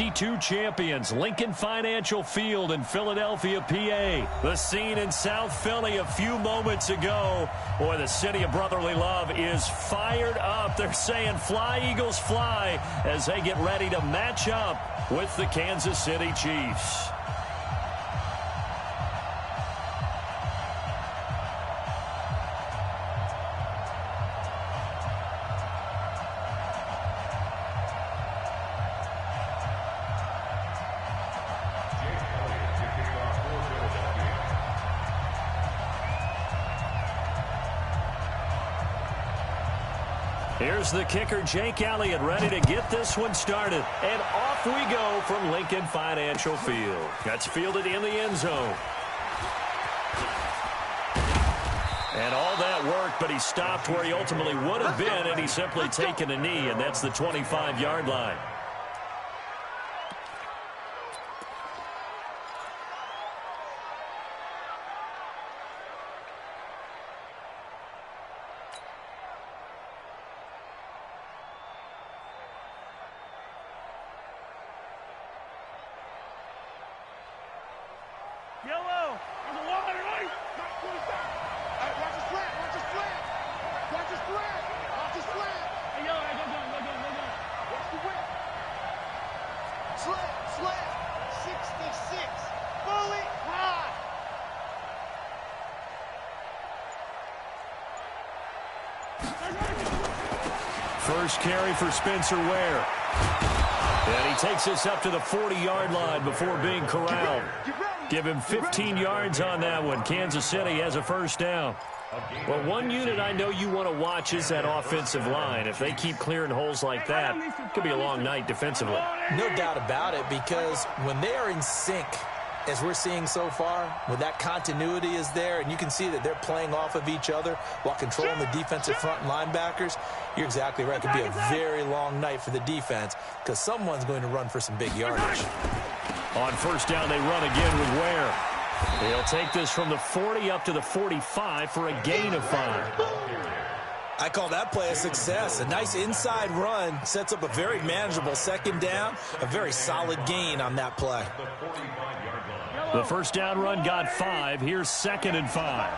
52 champions, Lincoln Financial Field in Philadelphia, PA. The scene in South Philly a few moments ago. Boy, the city of brotherly love is fired up. They're saying, "Fly, Eagles, fly," as they get ready to match up with the Kansas City Chiefs. Here's the kicker, Jake Elliott, ready to get this one started. And off we go from Lincoln Financial Field. That's fielded in the end zone. And all that worked, but he stopped where he ultimately would have been, and he's simply taken a knee, and that's the 25-yard line. Yellow, on the wall, right? Watch the slant, watch the slant. Watch the slant, watch the slant. Hey, yellow, go down. Watch the whip. Slant, 66. Fully high. First carry for Spencer Ware. And he takes us up to the 40-yard line before being corralled. Give him 15 yards on that one. Kansas City has a first down. Well, one unit I know you want to watch is that offensive line. If they keep clearing holes like that, it could be a long night defensively. No doubt about it, because when they are in sync, as we're seeing so far, when that continuity is there, and you can see that they're playing off of each other while controlling the defensive front linebackers, you're exactly right. It could be a very long night for the defense because someone's going to run for some big yardage. On first down, they run again with Ware. He'll take this from the 40 up to the 45 for a gain of 5. I call that play a success. A nice inside run sets up a very manageable second down, a very solid gain on that play. The first down run got 5. Here's 2nd and 5.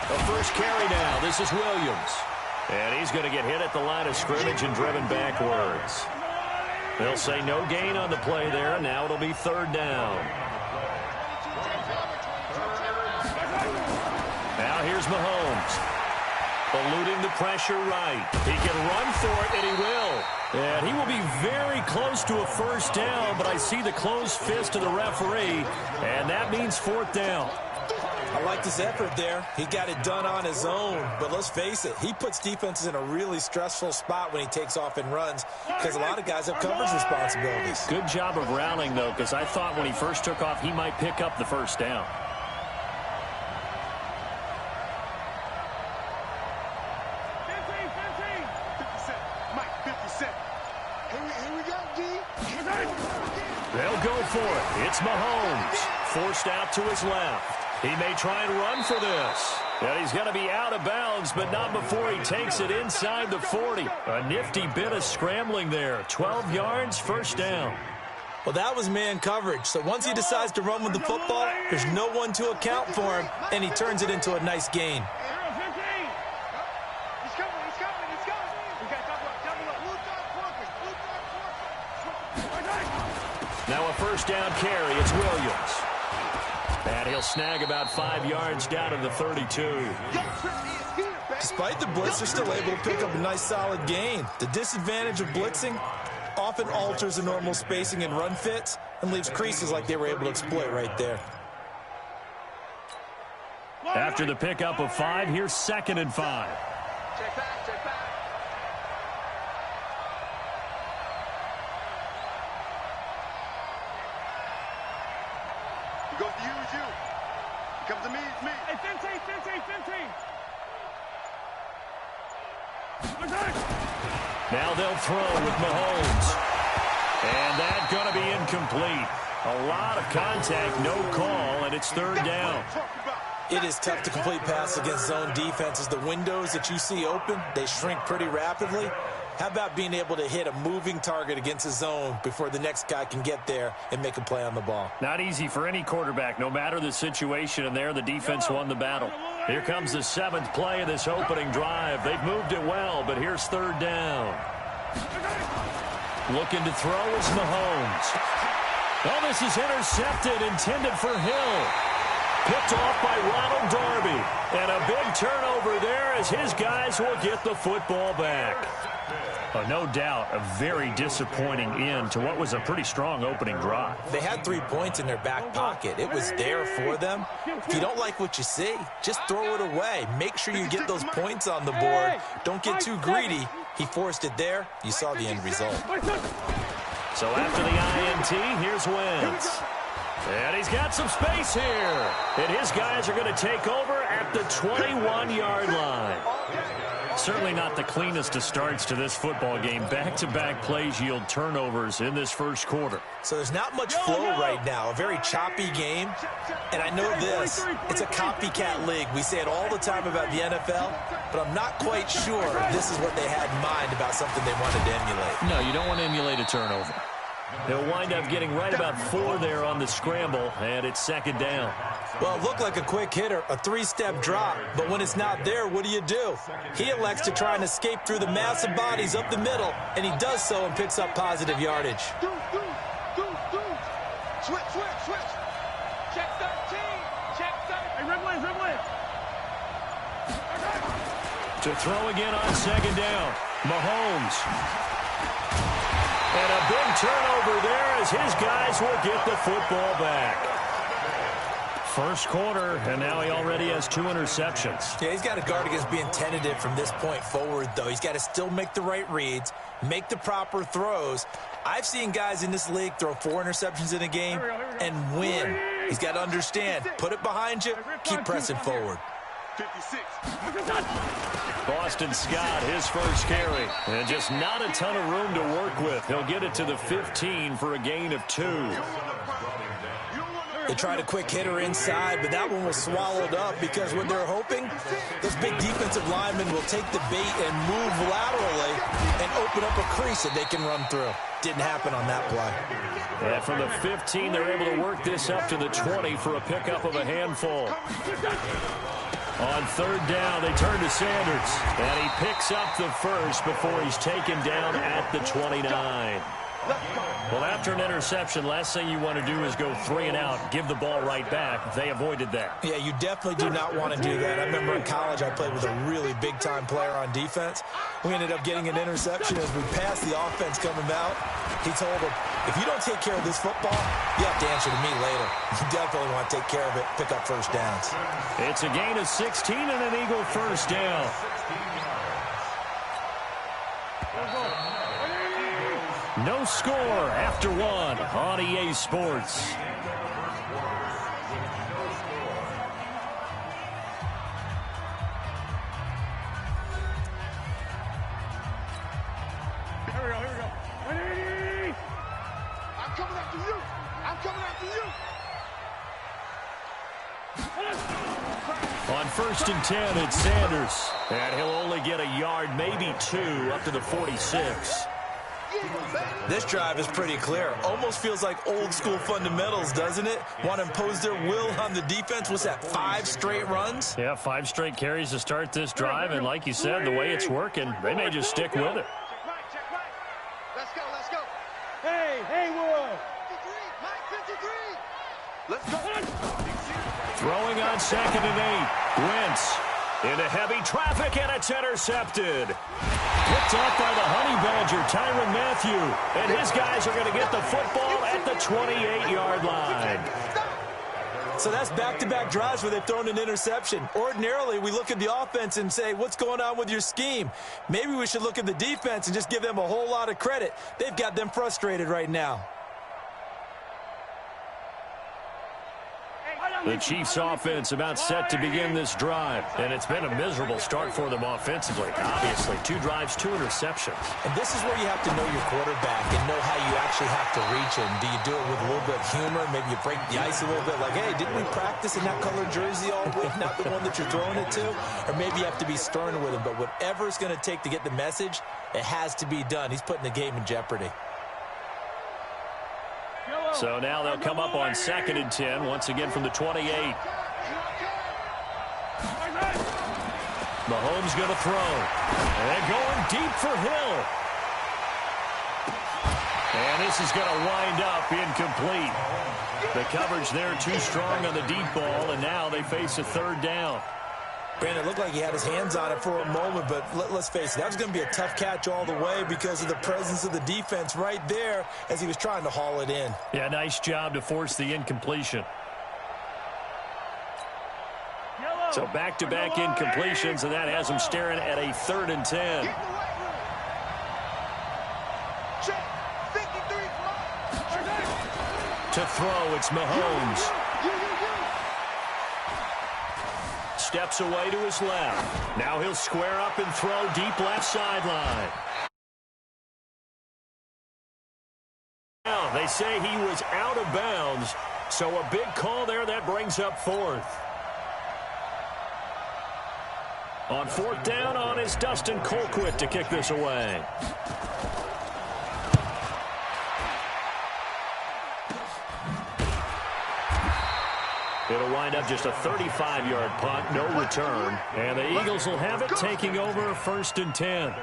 The first carry now. This is Williams. And he's going to get hit at the line of scrimmage and driven backwards. They'll say no gain on the play there. Now it'll be 3rd down. Now here's Mahomes. Eluding the pressure right. He can run for it, and he will. And he will be very close to a first down, but I see the closed fist of the referee, and that means 4th down. I like his effort there. He got it done on his own. But let's face it, he puts defenses in a really stressful spot when he takes off and runs because a lot of guys have coverage responsibilities. Good job of rallying, though, because I thought when he first took off, he might pick up the first down. They'll go for it. It's Mahomes. Forced out to his left. He may try and run for this. And he's going to be out of bounds, but not before he takes it inside the 40. A nifty bit of scrambling there. 12 yards, first down. Well, that was man coverage. So once he decides to run with the football, there's no one to account for him, and he turns it into a nice gain. Now a first down carry. It's Williams. And he'll snag about 5 yards down to the 32. Despite the blitz, they're still able to pick up a nice solid gain. The disadvantage of blitzing often alters the normal spacing and run fits and leaves creases like they were able to exploit right there. After the pickup of 5, here's 2nd and 5. Check back. He goes to you, it's you. He comes to me, it's me. Hey, 15. Now they'll throw with Mahomes. And that's going to be incomplete. A lot of contact, no call, and it's third down. It is tough to complete passes against zone defenses. The windows that you see open, they shrink pretty rapidly. How about being able to hit a moving target against a zone before the next guy can get there and make a play on the ball? Not easy for any quarterback, no matter the situation, and there the defense won the battle. Here comes the 7th play of this opening drive. They've moved it well, but here's third down. Looking to throw is Mahomes. Oh, this is intercepted, intended for Hill. Picked off by Ronald Darby. And a big turnover there as his guys will get the football back. Oh, no doubt a very disappointing end to what was a pretty strong opening drive. They had 3 points in their back pocket. It was there for them. If you don't like what you see, just throw it away. Make sure you get those points on the board. Don't get too greedy. He forced it there. You saw the end result. So after the INT, here's Wentz. And he's got some space here. And his guys are going to take over at the 21-yard line. Certainly not the cleanest of starts to this football game. Back-to-back plays yield turnovers in this first quarter. So there's not much flow right now. A very choppy game. And I know this. It's a copycat league. We say it all the time about the NFL, but I'm not quite sure this is what they had in mind about something they wanted to emulate. No, you don't want to emulate a turnover. They'll wind up getting right about 4 there on the scramble, and it's second down. Well, it looked like a quick hitter, a 3-step drop, but when it's not there, what do? He elects to try and escape through the massive bodies up the middle, and he does so and picks up positive yardage. Switch. Check 13. Hey, Ridley. To throw again on second down, Mahomes. And a big turnover there as his guys will get the football back. First quarter, and now he already has 2 interceptions. Yeah, he's got to guard against being tentative from this point forward, though. He's got to still make the right reads, make the proper throws. I've seen guys in this league throw 4 interceptions in a game and win. He's got to understand, put it behind you, keep pressing forward. 56. Boston Scott, his first carry. And just not a ton of room to work with. He'll get it to the 15 for a gain of 2. They tried a quick hitter inside, but that one was swallowed up because what they're hoping, those big defensive linemen will take the bait and move laterally and open up a crease that they can run through. Didn't happen on that play. And from the 15, they're able to work this up to the 20 for a pickup of a handful. On third down, they turn to Sanders. And he picks up the first before he's taken down at the 29. Well, after an interception, last thing you want to do is go 3 and out, give the ball right back. They avoided that. Yeah, you definitely do not want to do that. I remember in college I played with a really big-time player on defense. We ended up getting an interception as we passed the offense coming out. He told him, if you don't take care of this football, you have to answer to me later. You definitely want to take care of it, pick up first downs. It's a gain of 16 and an Eagle first down. No score after 1 on EA Sports. Here we go. I'm coming after you. On first and 10, it's Sanders. And he'll only get a yard, maybe 2, up to the 46. This drive is pretty clear. Almost feels like old school fundamentals, doesn't it? Want to impose their will on the defense. What's that, 5 straight runs? Yeah, 5 straight carries to start this drive. And like you said, the way it's working, they may just stick with it. Check right. Let's go. Hey, Will. 53. Let's go. Throwing on second and 8. Wentz into heavy traffic, and it's intercepted. Picked off by the Honey Badger, Tyrann Mathieu. And his guys are going to get the football at the 28-yard line. So that's back-to-back drives where they've thrown an interception. Ordinarily, we look at the offense and say, what's going on with your scheme? Maybe we should look at the defense and just give them a whole lot of credit. They've got them frustrated right now. Hey, The Chiefs offense about set to begin this drive. And it's been a miserable start for them offensively. Obviously, 2 drives, 2 interceptions. And this is where you have to know your quarterback and know how you actually have to reach him. Do you do it with a little bit of humor? Maybe you break the ice a little bit like, hey, didn't we practice in that colored jersey all week, not the one that you're throwing it to? Or maybe you have to be stern with him. But whatever it's going to take to get the message, it has to be done. He's putting the game in jeopardy. So now they'll come up on 2nd and 10, once again from the 28. Mahomes going to throw. And going deep for Hill. And this is going to wind up incomplete. The coverage there too strong on the deep ball, and now they face a 3rd down. Brandon, it looked like he had his hands on it for a moment, but let's face it, that was going to be a tough catch all the way because of the presence of the defense right there as he was trying to haul it in. Yeah, nice job to force the incompletion. So back-to-back incompletions, and that has him staring at a 3rd and 10. To throw, it's Mahomes. Steps away to his left. Now he'll square up and throw deep left sideline. Now they say he was out of bounds, so a big call there that brings up 4th. On 4th down on is Dustin Colquitt to kick this away. It'll wind up just a 35-yard punt, no return. And the Eagles will have it, taking over 1st and 10.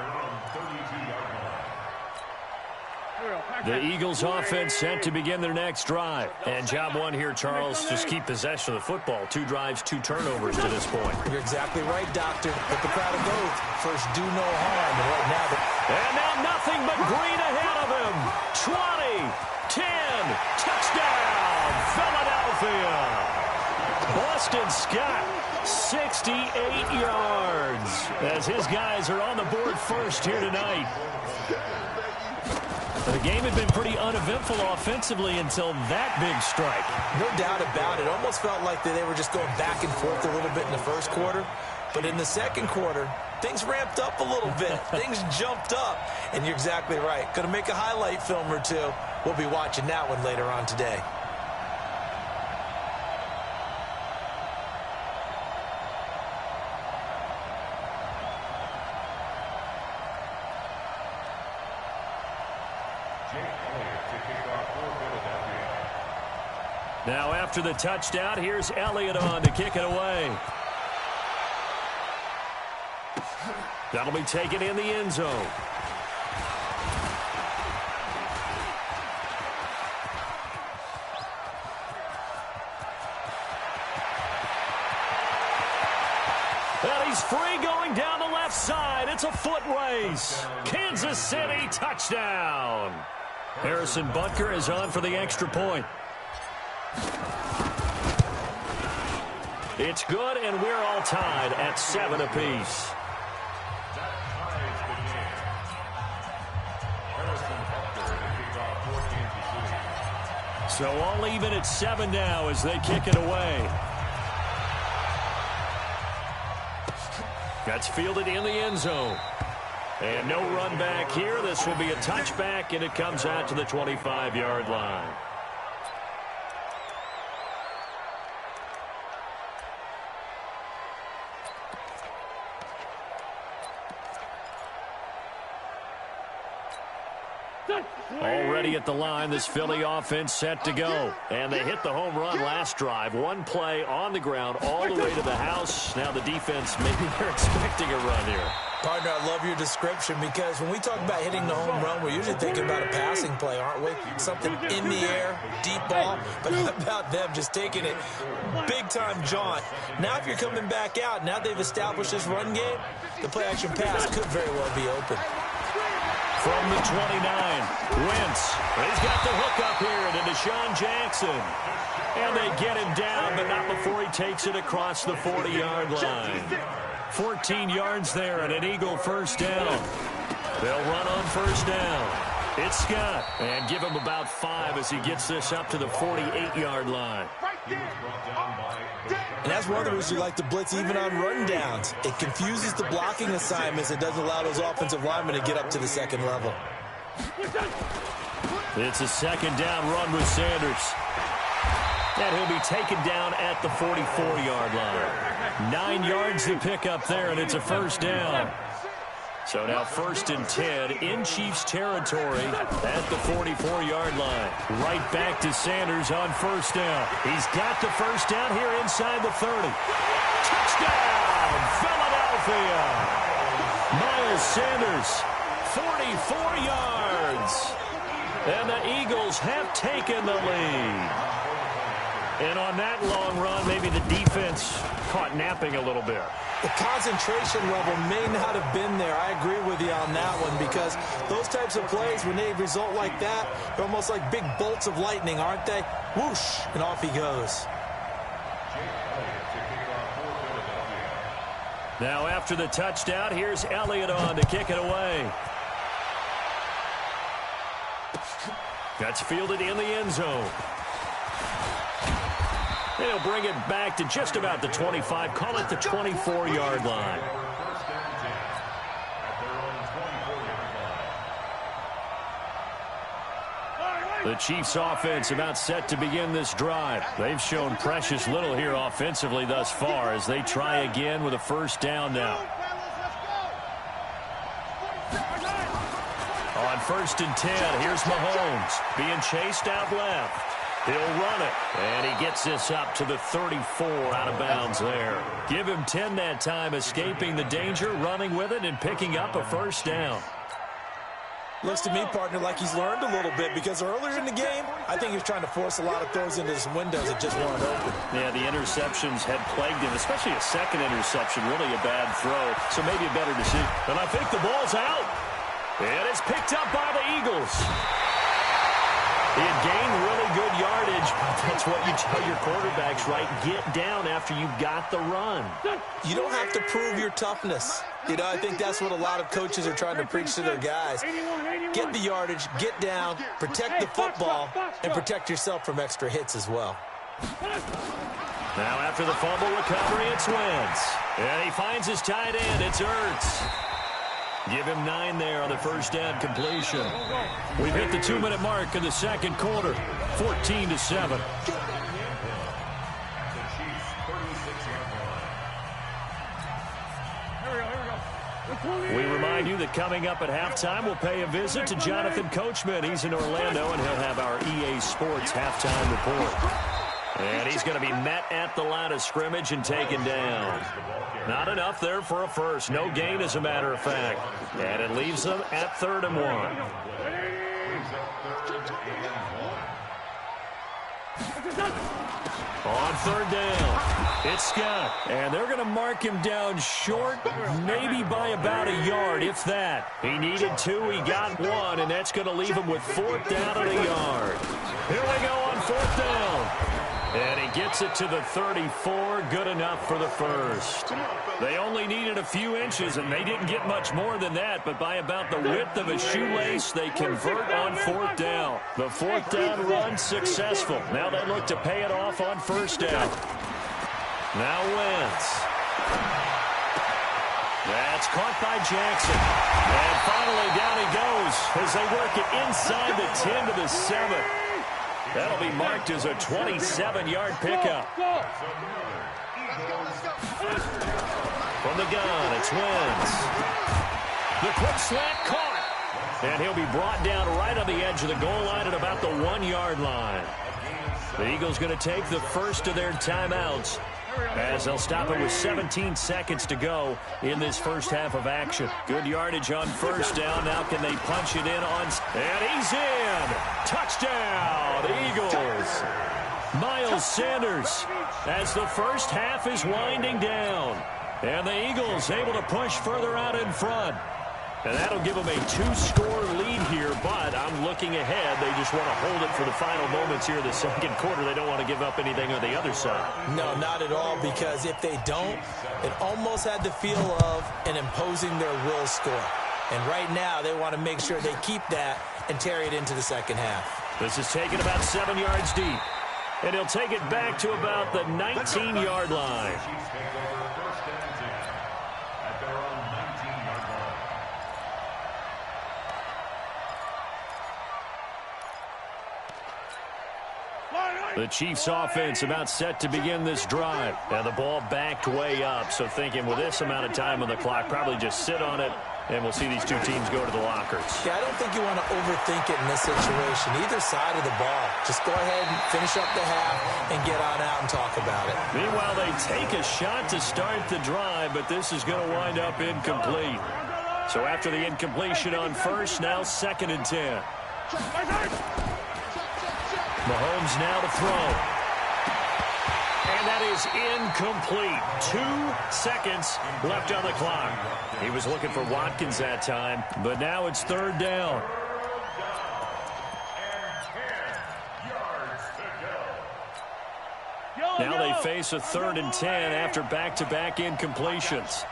The Eagles offense set to begin their next drive. And job 1 here, Charles, just keep possession of the football. 2 drives, 2 turnovers to this point. You're exactly right, Doctor. Hippocratic oath. First, do no harm. And right now, and now nothing but green ahead of him. 20, 10, touchdown, Philadelphia. Boston Scott, 68 yards, as his guys are on the board first here tonight. The game had been pretty uneventful offensively until that big strike. No doubt about it. Almost felt like they were just going back and forth a little bit in the first quarter. But in the second quarter, things ramped up a little bit. Things jumped up. And you're exactly right. Going to make a highlight film or two. We'll be watching that one later on today. Now after the touchdown, here's Elliott on to kick it away. That'll be taken in the end zone. And he's free going down the left side. It's a foot race. Kansas City touchdown. Harrison Butker is on for the extra point. It's good, and we're all tied at 7 apiece. So all even at 7 now as they kick it away. That's fielded in the end zone. And no run back here. This will be a touchback, and it comes out to the 25-yard line. Already at the line, this Philly offense set to go. And they hit the home run last drive. One play on the ground all the way to the house. Now the defense, maybe they're expecting a run here. Partner, I love your description because when we talk about hitting the home run, we're usually thinking about a passing play, aren't we? Something in the air, deep ball. But how about them just taking it big-time jaunt? Now if you're coming back out, now they've established this run game, the play-action pass could very well be open. From the 29, Wentz. He's got the hook up here to Deshaun Jackson. And they get him down, but not before he takes it across the 40-yard line. 14 yards there and an Eagle first down. They'll run on first down. It's Scott. And give him about 5 as he gets this up to the 48-yard line. And that's one of the reasons you like to blitz even on rundowns. It confuses the blocking assignments and doesn't allow those offensive linemen to get up to the second level. It's a second down run with Sanders. And he'll be taken down at the 44-yard line. 9 yards to pick up there, and it's a first down. So now 1st and 10 in Chiefs territory at the 44-yard line. Right back to Sanders on first down. He's got the first down here inside the 30. Touchdown, Philadelphia! Miles Sanders, 44 yards. And the Eagles have taken the lead. And on that long run, maybe the defense caught napping a little bit. The concentration level may not have been there. I agree with you on that one, because those types of plays, when they result like that, they're almost like big bolts of lightning, aren't they? Whoosh, and off he goes. Now after the touchdown, here's Elliott on to kick it away. That's fielded in the end zone. And he'll bring it back to just about the 25. Call it the 24-yard line. The Chiefs offense about set to begin this drive. They've shown precious little here offensively thus far as they try again with a first down now. On 1st and 10, here's Mahomes being chased out left. He'll run it, and he gets this up to the 34 out of bounds there. Give him 10 that time, escaping the danger, running with it, and picking up a first down. Looks to me, partner, like he's learned a little bit, because earlier in the game, I think he was trying to force a lot of throws into some windows that just weren't open. Yeah, the interceptions had plagued him, especially a second interception, really a bad throw, so maybe a better decision. And I think the ball's out. It is picked up by the Eagles. He had gained really good yardage, but that's what you tell your quarterbacks, right? Get down after you've got the run. You don't have to prove your toughness. You know, I think that's what a lot of coaches are trying to preach to their guys. Get the yardage, get down, protect the football, and protect yourself from extra hits as well. Now after the fumble recovery, it's Wentz. And he finds his tight end. It's Ertz. Give him 9 there on the first down completion. We've hit the 2-minute mark in the second quarter. 14-7. We remind you that coming up at halftime, we'll pay a visit to Jonathan Coachman. He's in Orlando, and he'll have our EA Sports halftime report. And he's going to be met at the line of scrimmage and taken down. Not enough there for a first. No gain, as a matter of fact. And it leaves them at 3rd and 1. On 3rd down, it's Scott. And they're going to mark him down short, maybe by about a yard, if that. He needed 2, he got 1, and that's going to leave him with 4th down and a yard. Here we go on 4th down. And he gets it to the 34, good enough for the first. They only needed a few inches, and they didn't get much more than that, but by about the width of a shoelace, they convert on 4th down. The 4th down run successful. Now they look to pay it off on 1st down. Now Wentz. That's caught by Jackson. And finally down he goes as they work it inside the 10 to the 7. That'll be marked as a 27-yard pickup. From the gun, it's Wentz. The quick slant caught. And he'll be brought down right on the edge of the goal line at about the 1-yard line. The Eagles going to take the first of their timeouts as they'll stop it with 17 seconds to go in this first half of action. Good yardage on 1st down. Now can they punch it in on... And he's in! Touchdown, Eagles! Miles Sanders as the first half is winding down. And the Eagles able to push further out in front. And that'll give them a 2-score lead here, but I'm looking ahead. They just want to hold it for the final moments here of the second quarter. They don't want to give up anything on the other side. No, not at all, because if they don't, it almost had the feel of an imposing their will score. And right now, they want to make sure they keep that and carry it into the second half. This is taken about 7 yards deep. And he'll take it back to about the 19-yard line. The Chiefs offense about set to begin this drive. And the ball backed way up. So thinking with this amount of time on the clock, probably just sit on it, and we'll see these two teams go to the lockers. Yeah, I don't think you want to overthink it in this situation. Either side of the ball. Just go ahead and finish up the half and get on out and talk about it. Meanwhile, they take a shot to start the drive, but this is going to wind up incomplete. So after the incompletion on first, now 2nd and 10. Mahomes now to throw. And that is incomplete. 2 seconds left on the clock. He was looking for Watkins that time, but now it's 3rd down. Now they face a 3rd and 10 after back-to-back incompletions.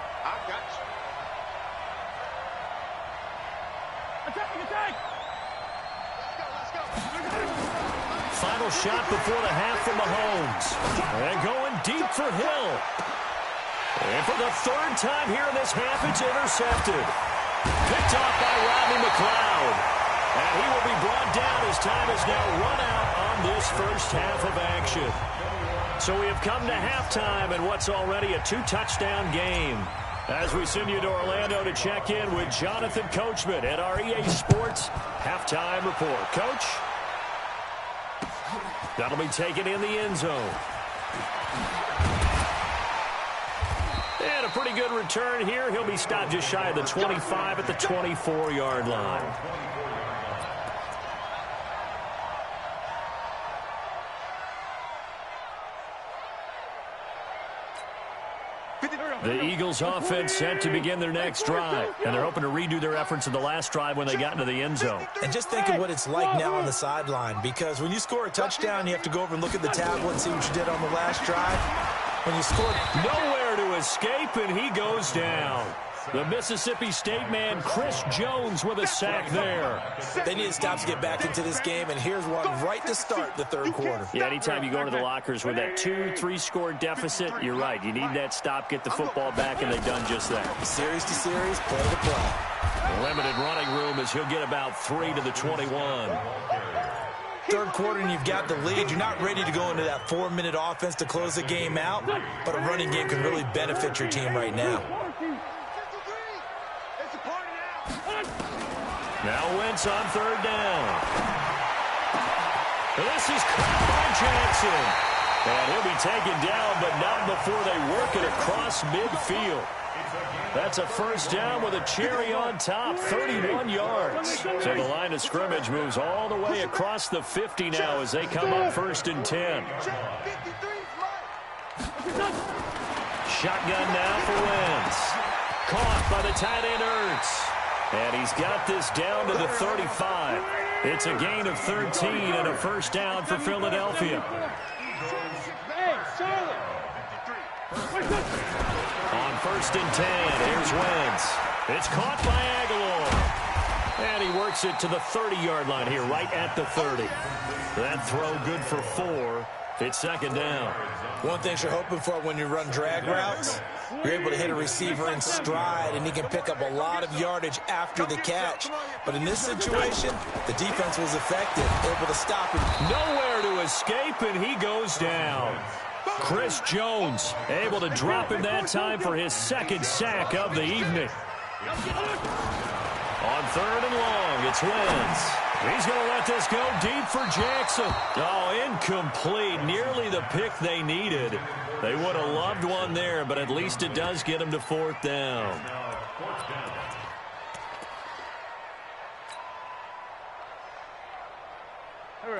Final shot before the half from Mahomes. And going deep for Hill. And for the 3rd time here in this half, it's intercepted. Picked off by Rodney McLeod. And he will be brought down as time has now run out on this first half of action. So we have come to halftime in what's already a 2-touchdown game. As we send you to Orlando to check in with Jonathan Coachman at our EA Sports Halftime Report. Coach? That'll be taken in the end zone. And a pretty good return here. He'll be stopped just shy of the 25 at the 24-yard line. The Eagles offense set to begin their next drive, and they're hoping to redo their efforts in the last drive when they got into the end zone. And just think of what it's like now on the sideline, because when you score a touchdown, you have to go over and look at the tablet and see what you did on the last drive. When you scored, nowhere to escape, and he goes down. The Mississippi State man, Chris Jones, with a sack there. They need to stop to get back into this game, and here's one right to start the 3rd quarter. Yeah, anytime you go to the lockers with that 2-3-score deficit, you're right. You need that stop, get the football back, and they've done just that. Series to series, play to play. Limited running room as he'll get about 3 to the 21. 3rd quarter and you've got the lead. You're not ready to go into that 4-minute offense to close the game out, but a running game can really benefit your team right now. Now Wentz on 3rd down. This is caught by Jackson. And he'll be taken down, but not before they work it across midfield. That's a 1st down with a cherry on top, 31 yards. So the line of scrimmage moves all the way across the 50 now as they come up 1st and 10. Shotgun now for Wentz. Caught by the tight end Ertz. And he's got this down to the 35. It's a gain of 13 and a 1st down for Philadelphia. On 1st and 10, here's Wentz. It's caught by Aguilar. And he works it to the 30-yard line here, right at the 30. That throw good for 4. It's 2nd down. One thing you're hoping for when you run drag routes, you're able to hit a receiver in stride, and he can pick up a lot of yardage after the catch. But in this situation, the defense was effective, able to stop him. Nowhere to escape, and he goes down. Chris Jones able to drop him that time for his 2nd sack of the evening. On 3rd and long, it's Wentz. He's going to let this go deep for Jackson. Oh, incomplete. Nearly the pick they needed. They would have loved one there, but at least it does get them to 4th down.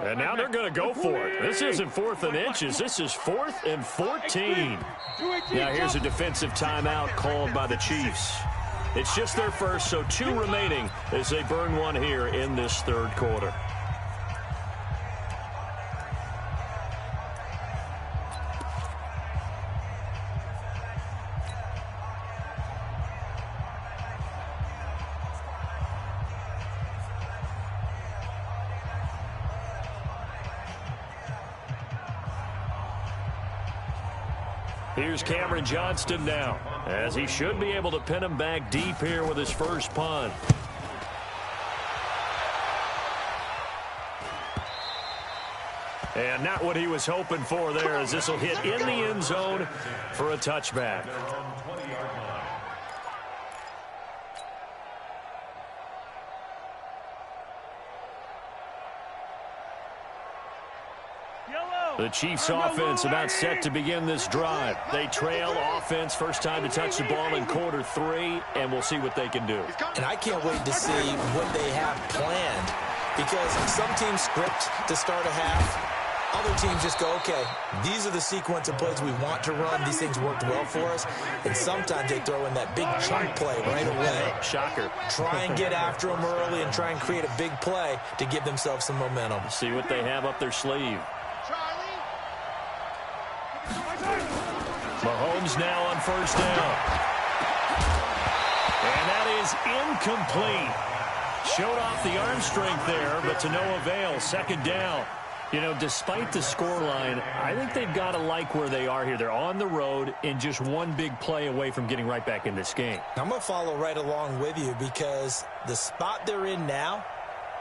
And now they're going to go for it. This isn't 4th and inches. This is 4th and 14. Now here's a defensive timeout called by the Chiefs. It's just their first, so 2 remaining as they burn one here in this 3rd quarter. Here's Cameron Johnston now, as he should be able to pin him back deep here with his first punt. And not what he was hoping for there, as this will hit in the end zone for a touchback. The Chiefs offense about set to begin this drive. They trail offense, first time to touch the ball in quarter 3, and we'll see what they can do. And I can't wait to see what they have planned, because some teams script to start a half. Other teams just go, okay, these are the sequence of plays we want to run. These things worked well for us. And sometimes they throw in that big chunk play right away. Shocker. Try and get after them early and try and create a big play to give themselves some momentum. See what they have up their sleeve. Mahomes now on first down. And that is incomplete. Showed off the arm strength there, but to no avail. Second down. You know, despite the scoreline, I think they've got to like where they are here. They're on the road and just one big play away from getting right back in this game. I'm going to follow right along with you, because the spot they're in now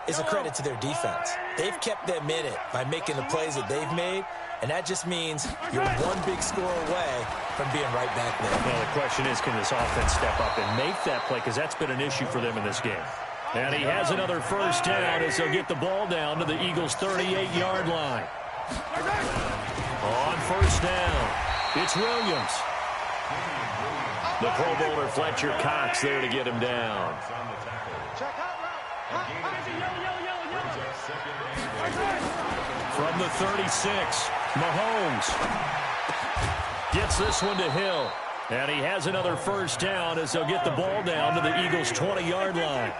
is a credit to their defense. They've kept them in it by making the plays that they've made, and that just means you're one big score away from being right back there. Well, the question is, can this offense step up and make that play, because that's been an issue for them in this game. And he has another first down as they'll get the ball down to the Eagles' 38-yard line. On first down, it's Williams. The Pro Bowler Fletcher Cox there to get him down. From the 36, Mahomes gets this one to Hill. And he has another first down as they'll get the ball down to the Eagles' 20-yard line.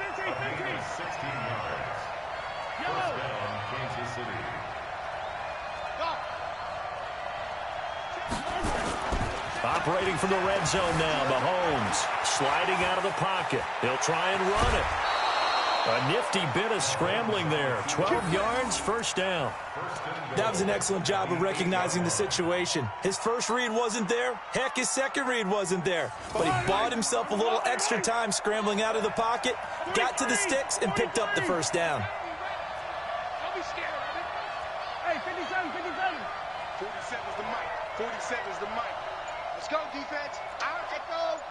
Operating from the red zone now, Mahomes sliding out of the pocket. He'll try and run it. A nifty bit of scrambling there. 12 yards, first down. That was an excellent job of recognizing the situation. His first read wasn't there. Heck, his second read wasn't there. But he bought himself a little extra time scrambling out of the pocket, got to the sticks, and picked up the first down. Don't be scared of it. Hey, 57, 57. 47's the mic. 47's the mic. Let's go, defense. Out, let's go.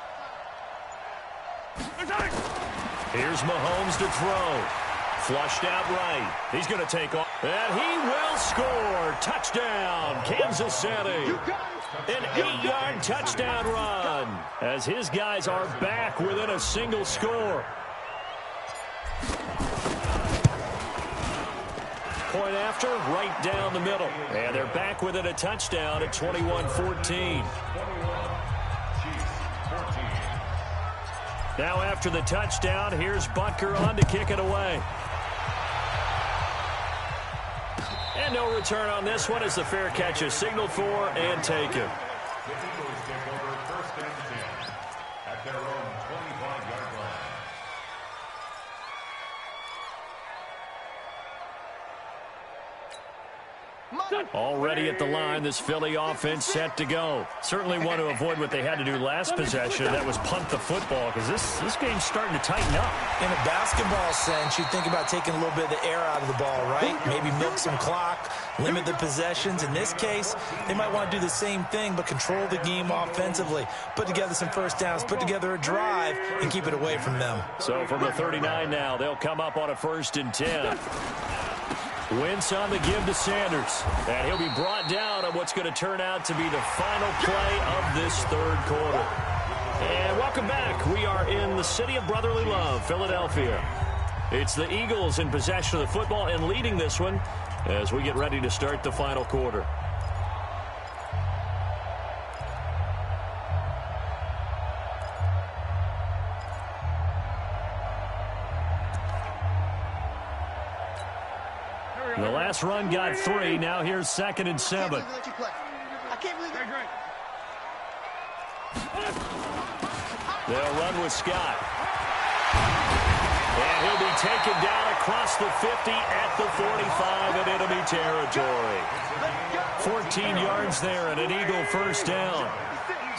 Here's Mahomes to throw. Flushed out right. He's going to take off. And he will score. Touchdown, Kansas City. An 8-yard touchdown run as his guys are back within a single score. Point after, right down the middle. And they're back within a touchdown at 21-14. Now after the touchdown, here's Butker on to kick it away. And no return on this one as the fair catch is signaled for and taken. Already at the line, this Philly offense set to go. Certainly want to avoid what they had to do last possession, and that was punt the football, because this game's starting to tighten up. In a basketball sense, you think about taking a little bit of the air out of the ball, right? Maybe milk some clock, limit the possessions. In this case, they might want to do the same thing, but control the game offensively. Put together some first downs, put together a drive, and keep it away from them. So from the 39 now, they'll come up on a 1st and 10. Wentz on the give to Sanders. And he'll be brought down on what's going to turn out to be the final play of this third quarter. And welcome back. We are in the city of brotherly love, Philadelphia. It's the Eagles in possession of the football and leading this one as we get ready to start the final quarter. The last run got 3. Now here's 2nd and 7. I can't believe it. They'll run with Scott. And he'll be taken down across the 50 at the 45 in enemy territory. 14 yards there and an Eagle first down.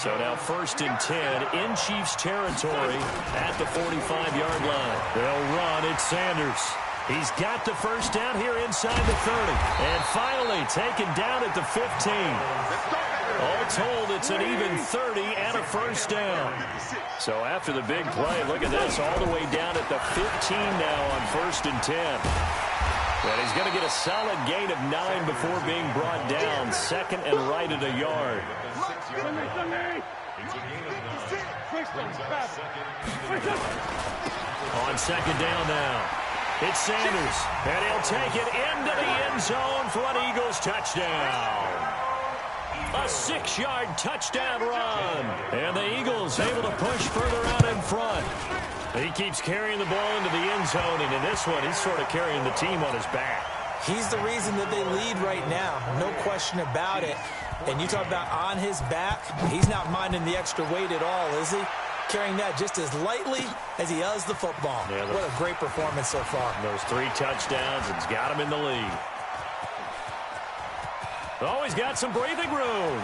So now 1st and 10 in Chiefs territory at the 45-yard line. They'll run. It's Sanders. He's got the first down here inside the 30. And finally taken down at the 15. All told, it's an even 30 and a first down. So after the big play, look at this, all the way down at the 15 now on 1st and 10. And he's going to get a solid gain of 9 before being brought down. 2nd and right at a yard. On 2nd down now. It's Sanders, and he'll take it into the end zone for an Eagles touchdown. A 6-yard touchdown run. And the Eagles able to push further out in front. He keeps carrying the ball into the end zone, and in this one, he's sort of carrying the team on his back. He's the reason that they lead right now, no question about it. And you talk about on his back, he's not minding the extra weight at all, is he? Carrying that just as lightly as he does the football. Yeah, what a great performance so far. Those 3 touchdowns, it's got him in the lead. Oh, he's got some breathing room.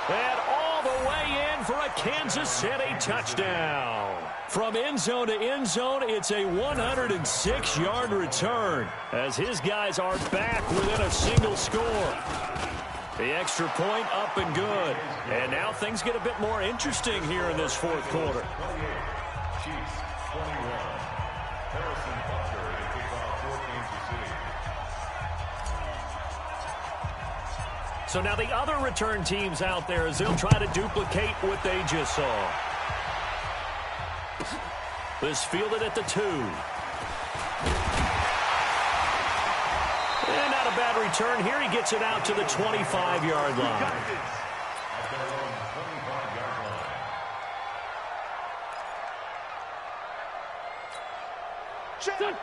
And all the way in for a Kansas City touchdown. From end zone to end zone, it's a 106-yard return as his guys are back within a single score. The extra point up and good. And now things get a bit more interesting here in this 4th quarter. So now the other return teams out there as they'll try to duplicate what they just saw. This fielded at the 2. And not a bad return here. He gets it out to the 25-yard line.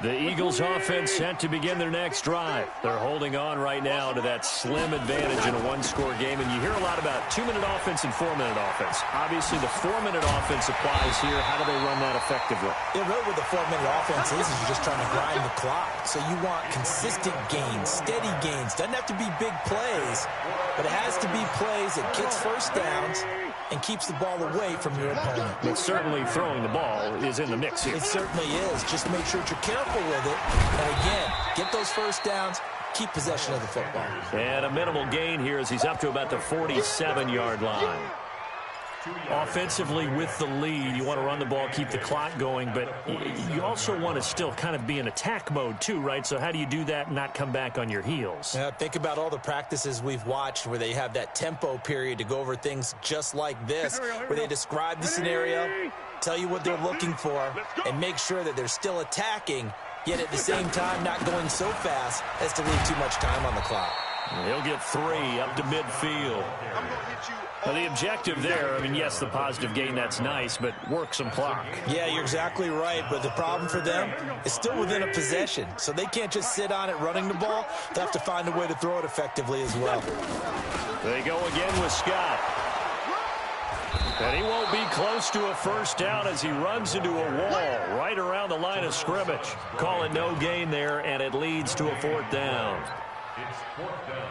The Eagles offense set to begin their next drive. They're holding on right now to that slim advantage in a 1-score game. And you hear a lot about 2-minute offense and 4-minute offense. Obviously, the 4-minute offense applies here. How do they run that effectively? Yeah, really with the 4-minute offense is you're just trying to grind the clock. So you want consistent gains, steady gains. Doesn't have to be big plays, but it has to be plays that gets first downs and keeps the ball away from your opponent. But certainly throwing the ball is in the mix here. It certainly is. Just make sure that you're careful with it. And again, get those first downs, keep possession of the football. And a minimal gain here as he's up to about the 47-yard line. Offensively with the lead, you want to run the ball, keep the clock going, but you also want to still kind of be in attack mode too, right? So how do you do that and not come back on your heels? Think about all the practices we've watched where they have that tempo period to go over things just like this, where they describe the scenario, tell you what they're looking for, and make sure that they're still attacking, yet at the same time not going so fast as to leave too much time on the clock. He'll get 3 up to midfield. Now the objective there, I mean, yes, the positive gain, that's nice, but work some clock. Yeah, you're exactly right, but the problem for them is still within a possession, so they can't just sit on it running the ball. They have to find a way to throw it effectively as well. They go again with Scott. And he won't be close to a first down as he runs into a wall right around the line of scrimmage. Call it no gain there, and it leads to a 4th down. It's 4th down.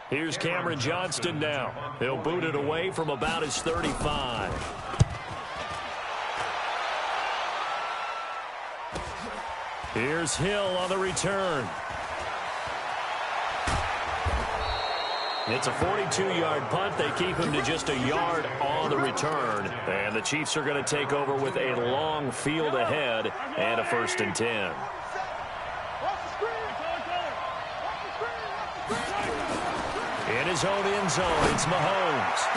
Here's Cameron Johnston now. He'll boot it away from about his 35. Here's Hill on the return. It's a 42-yard punt. They keep him to just a yard on the return. And the Chiefs are going to take over with a long field ahead and a 1st and 10. In his own end zone, it's Mahomes.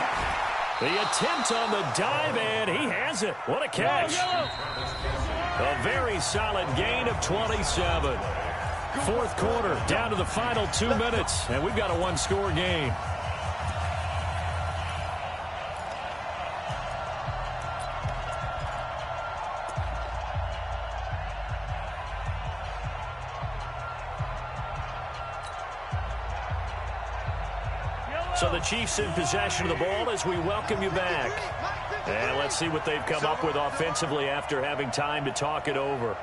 The attempt on the dive, and he has it. What a catch. A very solid gain of 27. 4th quarter, down to the final 2 minutes, and we've got a 1-score game. So the Chiefs in possession of the ball as we welcome you back. And let's see what they've come up with offensively after having time to talk it over.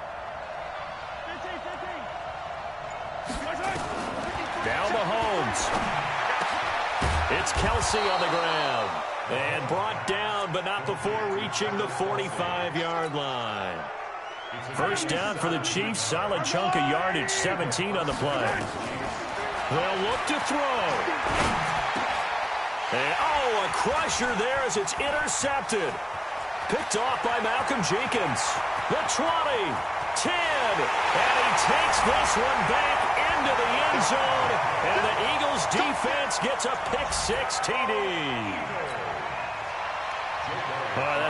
Now Mahomes. It's Kelsey on the ground. And brought down, but not before reaching the 45-yard line. First down for the Chiefs. Solid chunk of yardage, 17 on the play. They'll look to throw. And, oh, a crusher there as it's intercepted. Picked off by Malcolm Jenkins. The 20, 10, and he takes this one back into the end zone, and the Eagles defense gets a pick-six TD.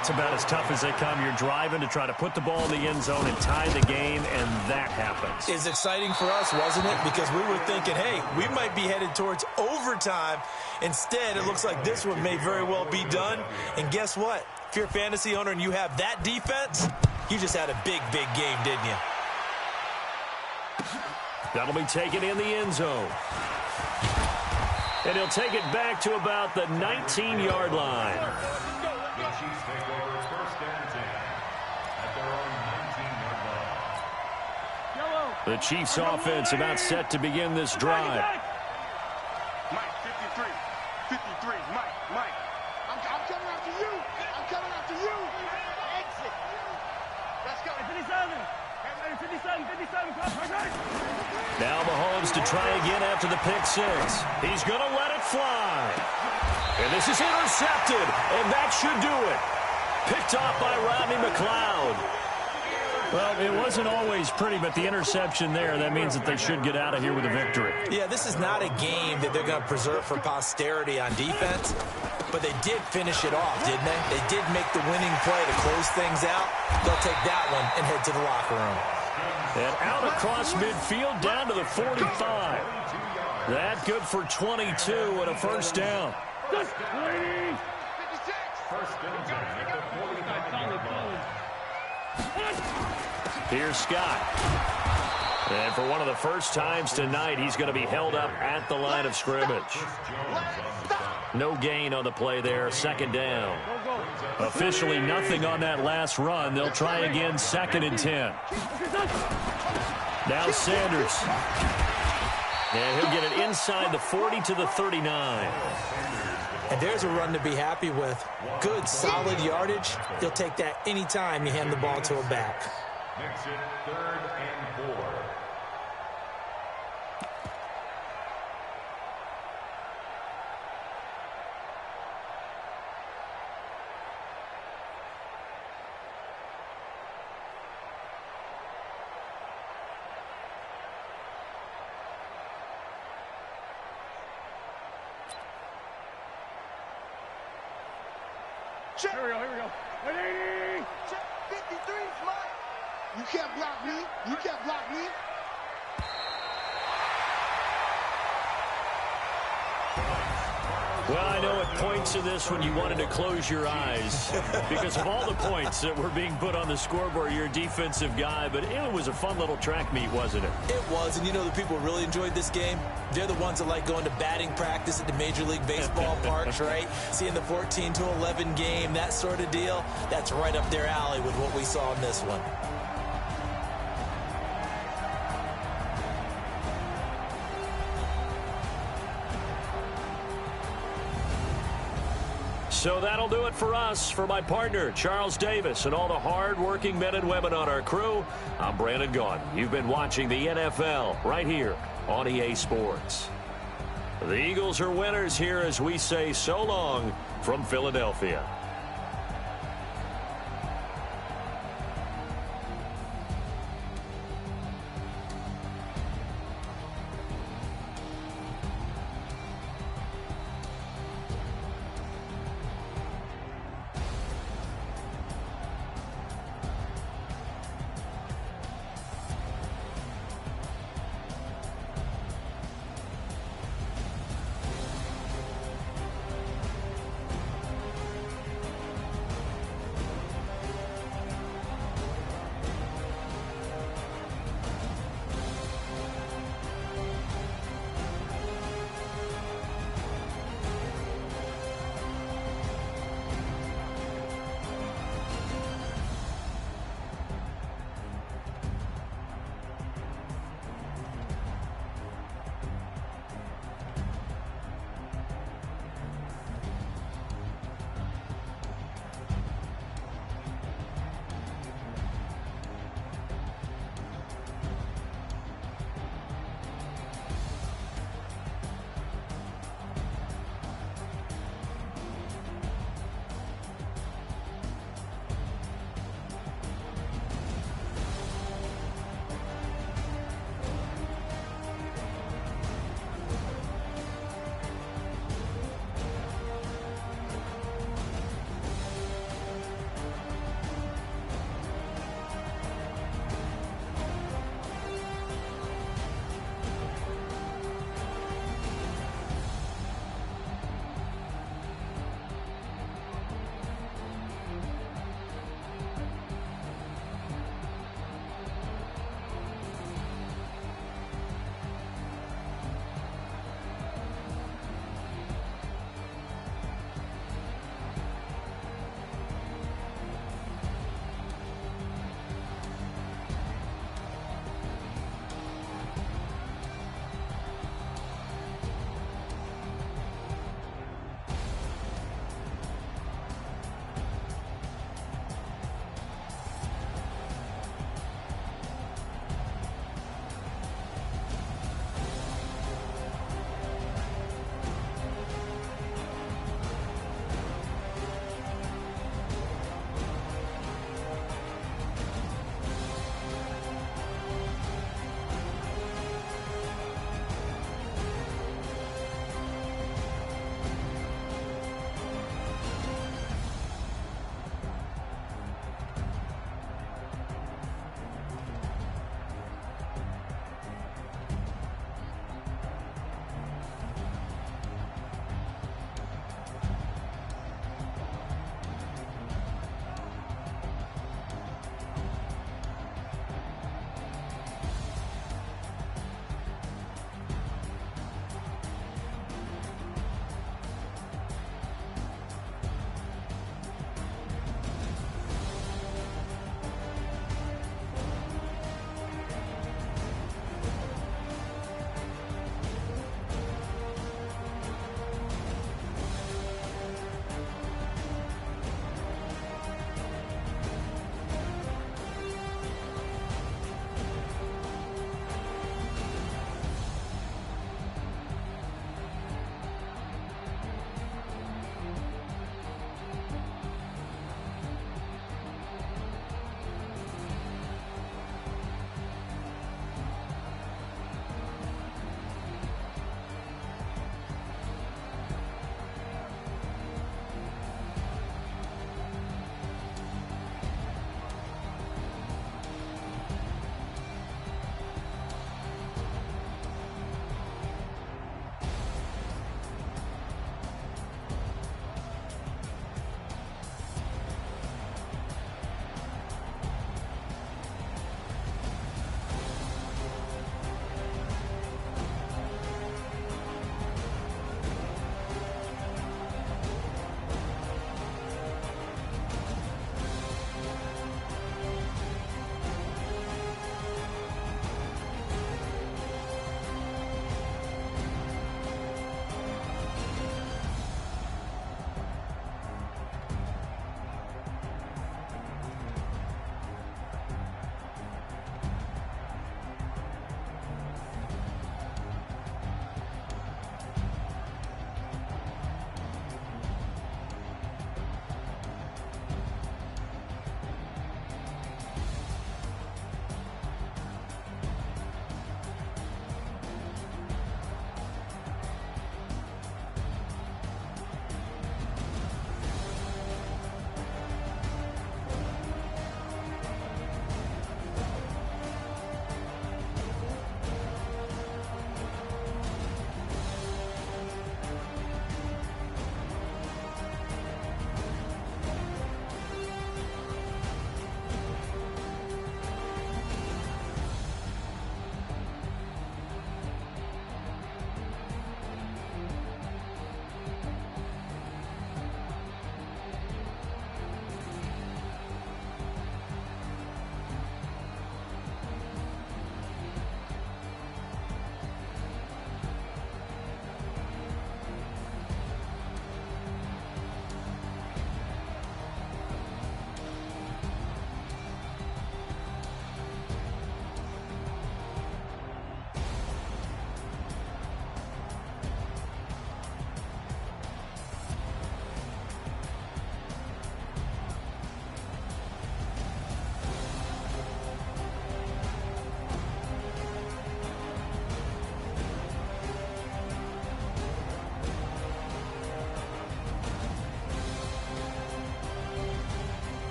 That's about as tough as they come. You're driving to try to put the ball in the end zone and tie the game, and that happens. It's exciting for us, wasn't it? Because we were thinking, hey, we might be headed towards overtime. Instead, it looks like this one may very well be done. And guess what? If you're a fantasy owner and you have that defense, you just had a big, big game, didn't you? That'll be taken in the end zone. And he'll take it back to about the 19-yard line. Chiefs take over first and 10 at their own 19-yard line. The Chiefs offense about set to begin this drive. Mike, 53. 53. Mike. I'm coming after you. I'm coming after you. Exit. Let's go. 57. 57. Now Mahomes to try again after the pick six. He's going to let it fly. And this is intercepted, and that should do it. Picked off by Rodney McLeod. Well, it wasn't always pretty, but the interception there, that means that they should get out of here with a victory. Yeah, this is not a game that they're going to preserve for posterity on defense, but they did finish it off, didn't they? They did make the winning play to close things out. They'll take that one and head to the locker room. And out across midfield down to the 45. That good for 22 and a first down. First and 10 at the 45-yard line. Here's Scott. And for one of the first times tonight, he's going to be held up at the line of scrimmage. No gain on the play there, second down. Officially nothing on that last run. They'll try again, second and 10. Now Sanders. And he'll get it inside the 40 to the 39. And there's a run to be happy with. Good, solid yardage. You'll take that anytime you hand the ball to a back. Makes it 3rd and 4. Check. Here we go. 180. Check. 53's mine. You can't block me. You can't block me. Well, I know at points of this when you wanted to close your eyes because of all the points that were being put on the scoreboard. You're a defensive guy, but it was a fun little track meet, wasn't it? It was, and you know the people who really enjoyed this game? They're the ones that like going to batting practice at the Major League Baseball parks, right? Seeing the 14-11 game, that sort of deal. That's right up their alley with what we saw in this one. So that'll do it for us. For my partner, Charles Davis, and all the hard-working men and women on our crew, I'm Brandon Gaudin. You've been watching the NFL right here on EA Sports. The Eagles are winners here as we say so long from Philadelphia.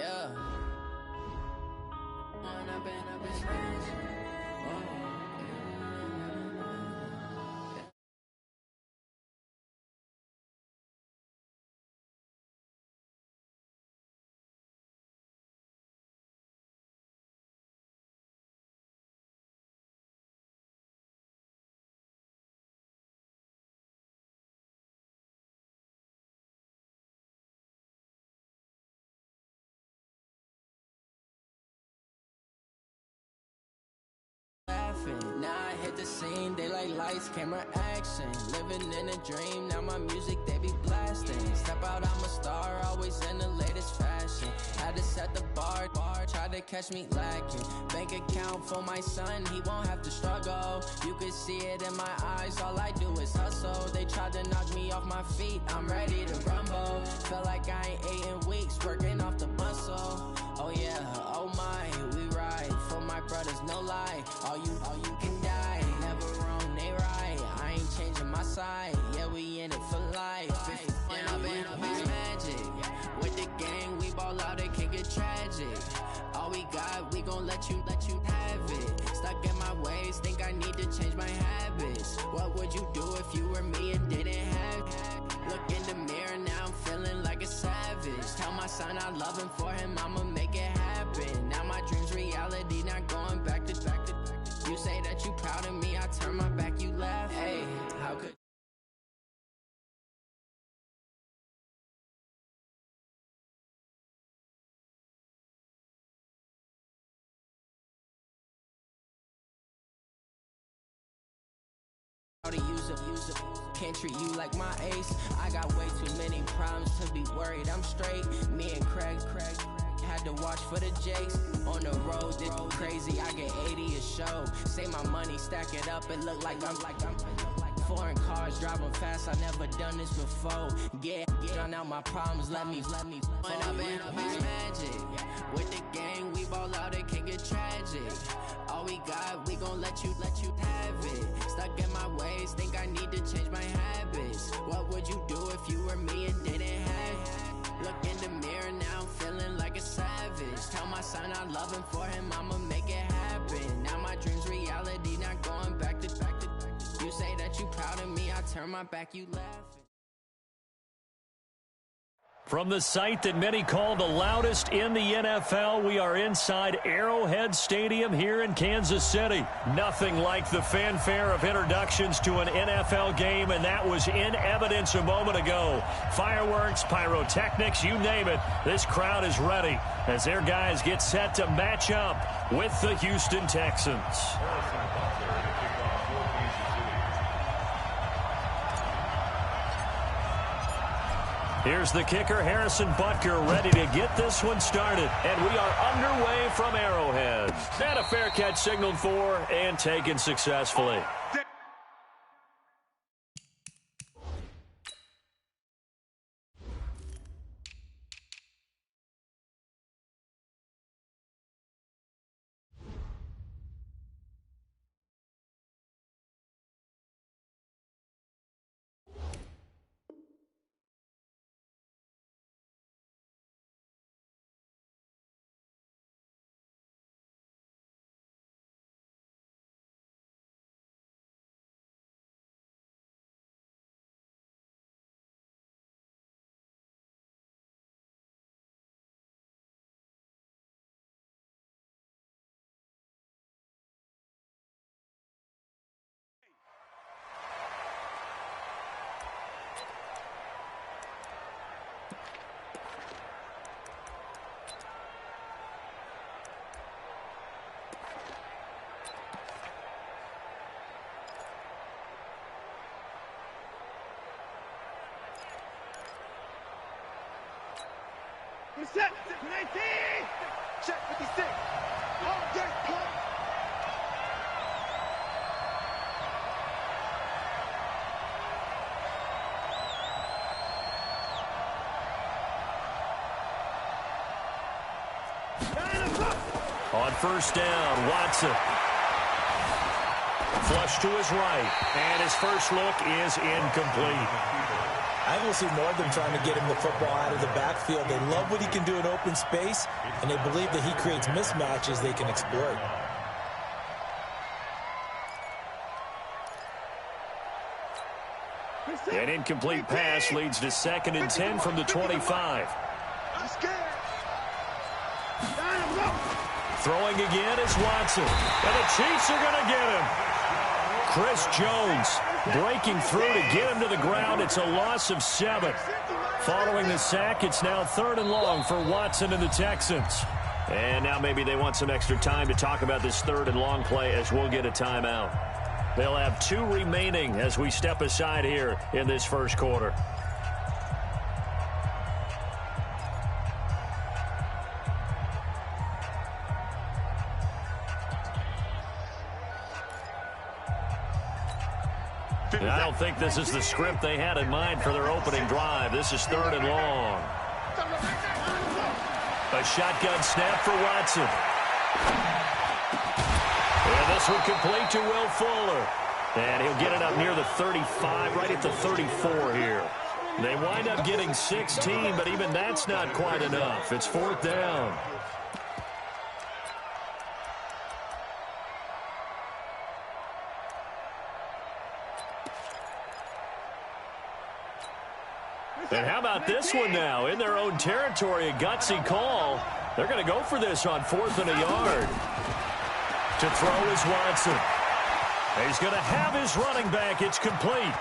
Yeah. I've been smashed. Now I hit the scene, they like lights, camera, action. Living in a dream, now my music they be blasting. Step out, I'm a star, always in the latest fashion. Had to set the bar, try to catch me lacking. Bank account for my son, he won't have to struggle. You can see it in my eyes, all I do is hustle. They tried to knock me off my feet, I'm ready to rumble. Felt like I ain't ate in weeks, working off the muscle. Oh yeah, oh my, we ride for my brothers, no lie. All you can die, never wrong, they right. I ain't changing my side, yeah, we in it for life. And I've been magic. With the gang, we ball out, it can get tragic. All we got, we gon' let you have it. Stuck in my ways, think I need to change my habits. What would you do if you were me and didn't have it? Look in the mirror, now I'm feeling like a savage. Tell my son I love him, for him I'ma make it happen. Now my dream's reality, not going back to. You say that you proud of me, I turn my back, you laugh. Hey, how could how to use it, can't treat you like my ace. I got way too many problems to be worried, I'm straight. Me and Craig had to watch for the Jakes. On the road, this crazy, I get 80 a show. Say my money, stack it up, it look like I'm foreign cars, driving fast, I never done this before. Get drown out my problems, let me When I've been magic. With the gang, we ball out, it can get tragic. All we got, we gon' let you have it. Stuck in my ways, think I need to change my habits. What would you do if you were me and didn't have it? Look in the mirror, now I'm feeling like a savage. Tell my son I love him, for him I'ma make it happen. Now my dream's reality, not going back to. You say that you proud of me, I turn my back, you laugh. From the site that many call the loudest in the NFL, we are inside Arrowhead Stadium here in Kansas City. Nothing like the fanfare of introductions to an NFL game, and that was in evidence a moment ago. Fireworks, pyrotechnics, you name it. This crowd is ready as their guys get set to match up with the Houston Texans. Here's the kicker, Harrison Butker, ready to get this one started. And we are underway from Arrowhead. And a fair catch signaled for and taken successfully. Set, 19! Check 56. All day, pump. On first down, Watson. Flush to his right, and his first look is incomplete. I think we'll see more of them trying to get him the football out of the backfield. They love what he can do in open space, and they believe that he creates mismatches they can exploit. An incomplete pass leads to 2nd and 10 from the 25. Throwing again is Watson. And the Chiefs are going to get him. Chris Jones breaking through to get him to the ground. It's a loss of 7. Following the sack, it's now 3rd and long for Watson and the Texans. And now maybe they want some extra time to talk about this 3rd and long play as we'll get a timeout. They'll have 2 remaining as we step aside here in this first quarter. And I don't think this is the script they had in mind for their opening drive. This is 3rd and long. A shotgun snap for Watson. And this one complete to Will Fuller. And he'll get it up near the 35, right at the 34 here. They wind up getting 16, but even that's not quite enough. It's 4th down. And how about this one now? In their own territory, a gutsy call. They're going to go for this on 4th and a yard. To throw is Watson. He's going to have his running back. It's complete.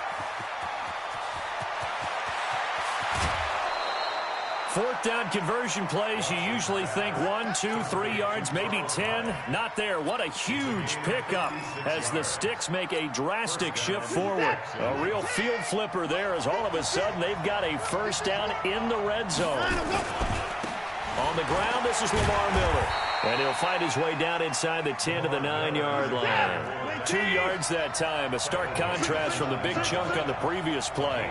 4th down conversion plays, you usually think 1, 2, 3 yards, maybe 10. Not there. What a huge pickup as the Sticks make a drastic shift forward. A real field flipper there as all of a sudden they've got a 1st down in the red zone. On the ground, this is Lamar Miller. And he'll find his way down inside the 10 to the 9-yard line. 2 yards that time, a stark contrast from the big chunk on the previous play.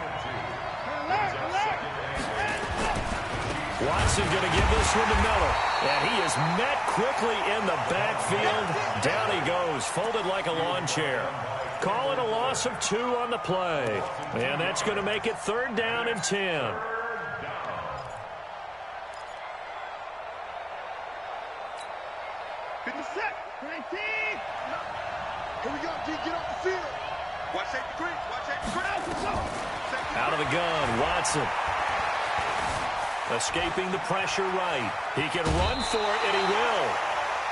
Watson going to give this one to Miller. And he is met quickly in the backfield. Down he goes, folded like a lawn chair. Call it a loss of 2 on the play. And that's going to make it 3rd down and 10. Here we go, D. Get off the field. Watch safety green. Watch safety green. Out of the gun, Watson. Escaping the pressure right. He can run for it, and he will.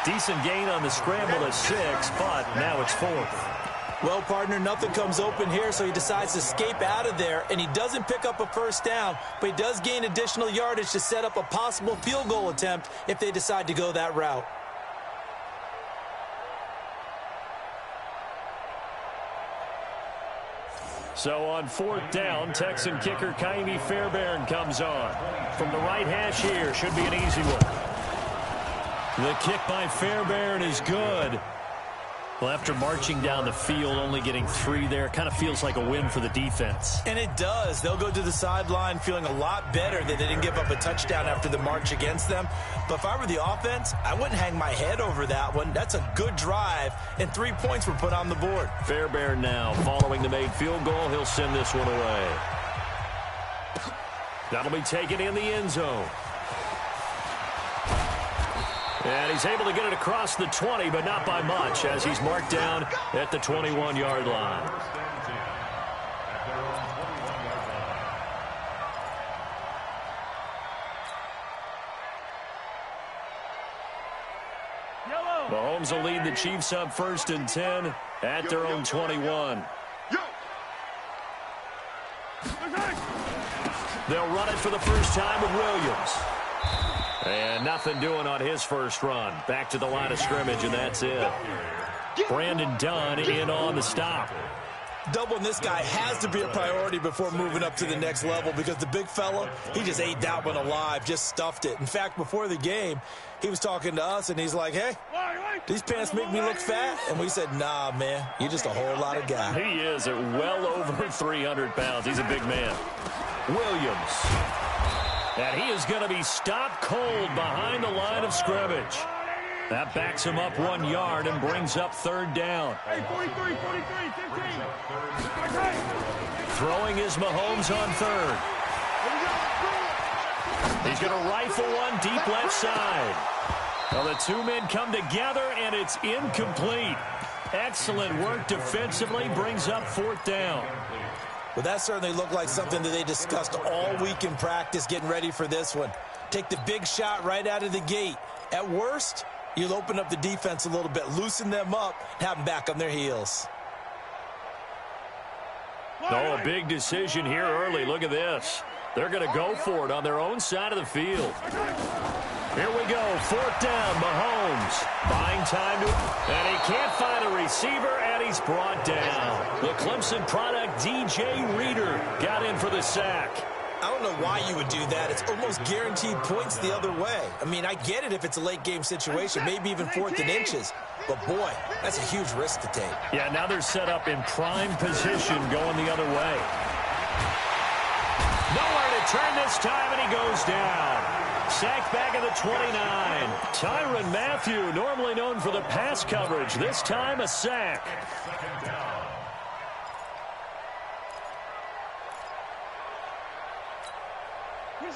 Decent gain on the scramble at 6, but now it's 4th. Well, partner, nothing comes open here, so he decides to escape out of there, and he doesn't pick up a 1st down, but he does gain additional yardage to set up a possible field goal attempt if they decide to go that route. So on 4th down, Texan kicker Kaimi Fairbairn comes on. From the right hash here, should be an easy one. The kick by Fairbairn is good. Well, after marching down the field, only getting 3 there, kind of feels like a win for the defense. And it does. They'll go to the sideline feeling a lot better that they didn't give up a touchdown after the march against them. But if I were the offense, I wouldn't hang my head over that one. That's a good drive, and 3 points were put on the board. Fairbairn now following the made field goal. He'll send this one away. That'll be taken in the end zone. And he's able to get it across the 20, but not by much, as he's marked down at the 21-yard line. Mahomes will lead the Chiefs up 1st and 10 at their own 21. They'll run it for the first time with Williams. And nothing doing on his first run. Back to the line of scrimmage, and that's it. Brandon Dunn in on the stop. Doubling this guy has to be a priority before moving up to the next level because the big fella, he just ate that one alive, just stuffed it. In fact, before the game, he was talking to us, and he's like, hey, these pants make me look fat. And we said, nah, man, you're just a whole lot of guy. He is at well over 300 pounds. He's a big man. Williams. And he is going to be stopped cold behind the line of scrimmage. That backs him up 1 yard and brings up 3rd down. Hey, 43, 43, 15. Throwing is Mahomes on third. He's going to rifle one deep left side. Well, the two men come together, and it's incomplete. Excellent work defensively, brings up fourth down. Well, that certainly looked like something that they discussed all week in practice getting ready for this one. Take the big shot right out of the gate. At worst, you'll open up the defense a little bit, loosen them up, have them back on their heels. Oh, a big decision here early. Look at this. They're going to go for it on their own side of the field. Here we go, fourth down, Mahomes. Buying time to, and he can't find a receiver, and he's brought down. The Clemson product, DJ Reader, got in for the sack. I don't know why you would do that. It's almost guaranteed points the other way. I mean, I get it if it's a late game situation, maybe even 4th and inches. But, boy, that's a huge risk to take. Yeah, now they're set up in prime position going the other way. Nowhere to turn this time, and he goes down. Sacked back at the 29. Tyrann Mathieu, normally known for the pass coverage, this time a sack.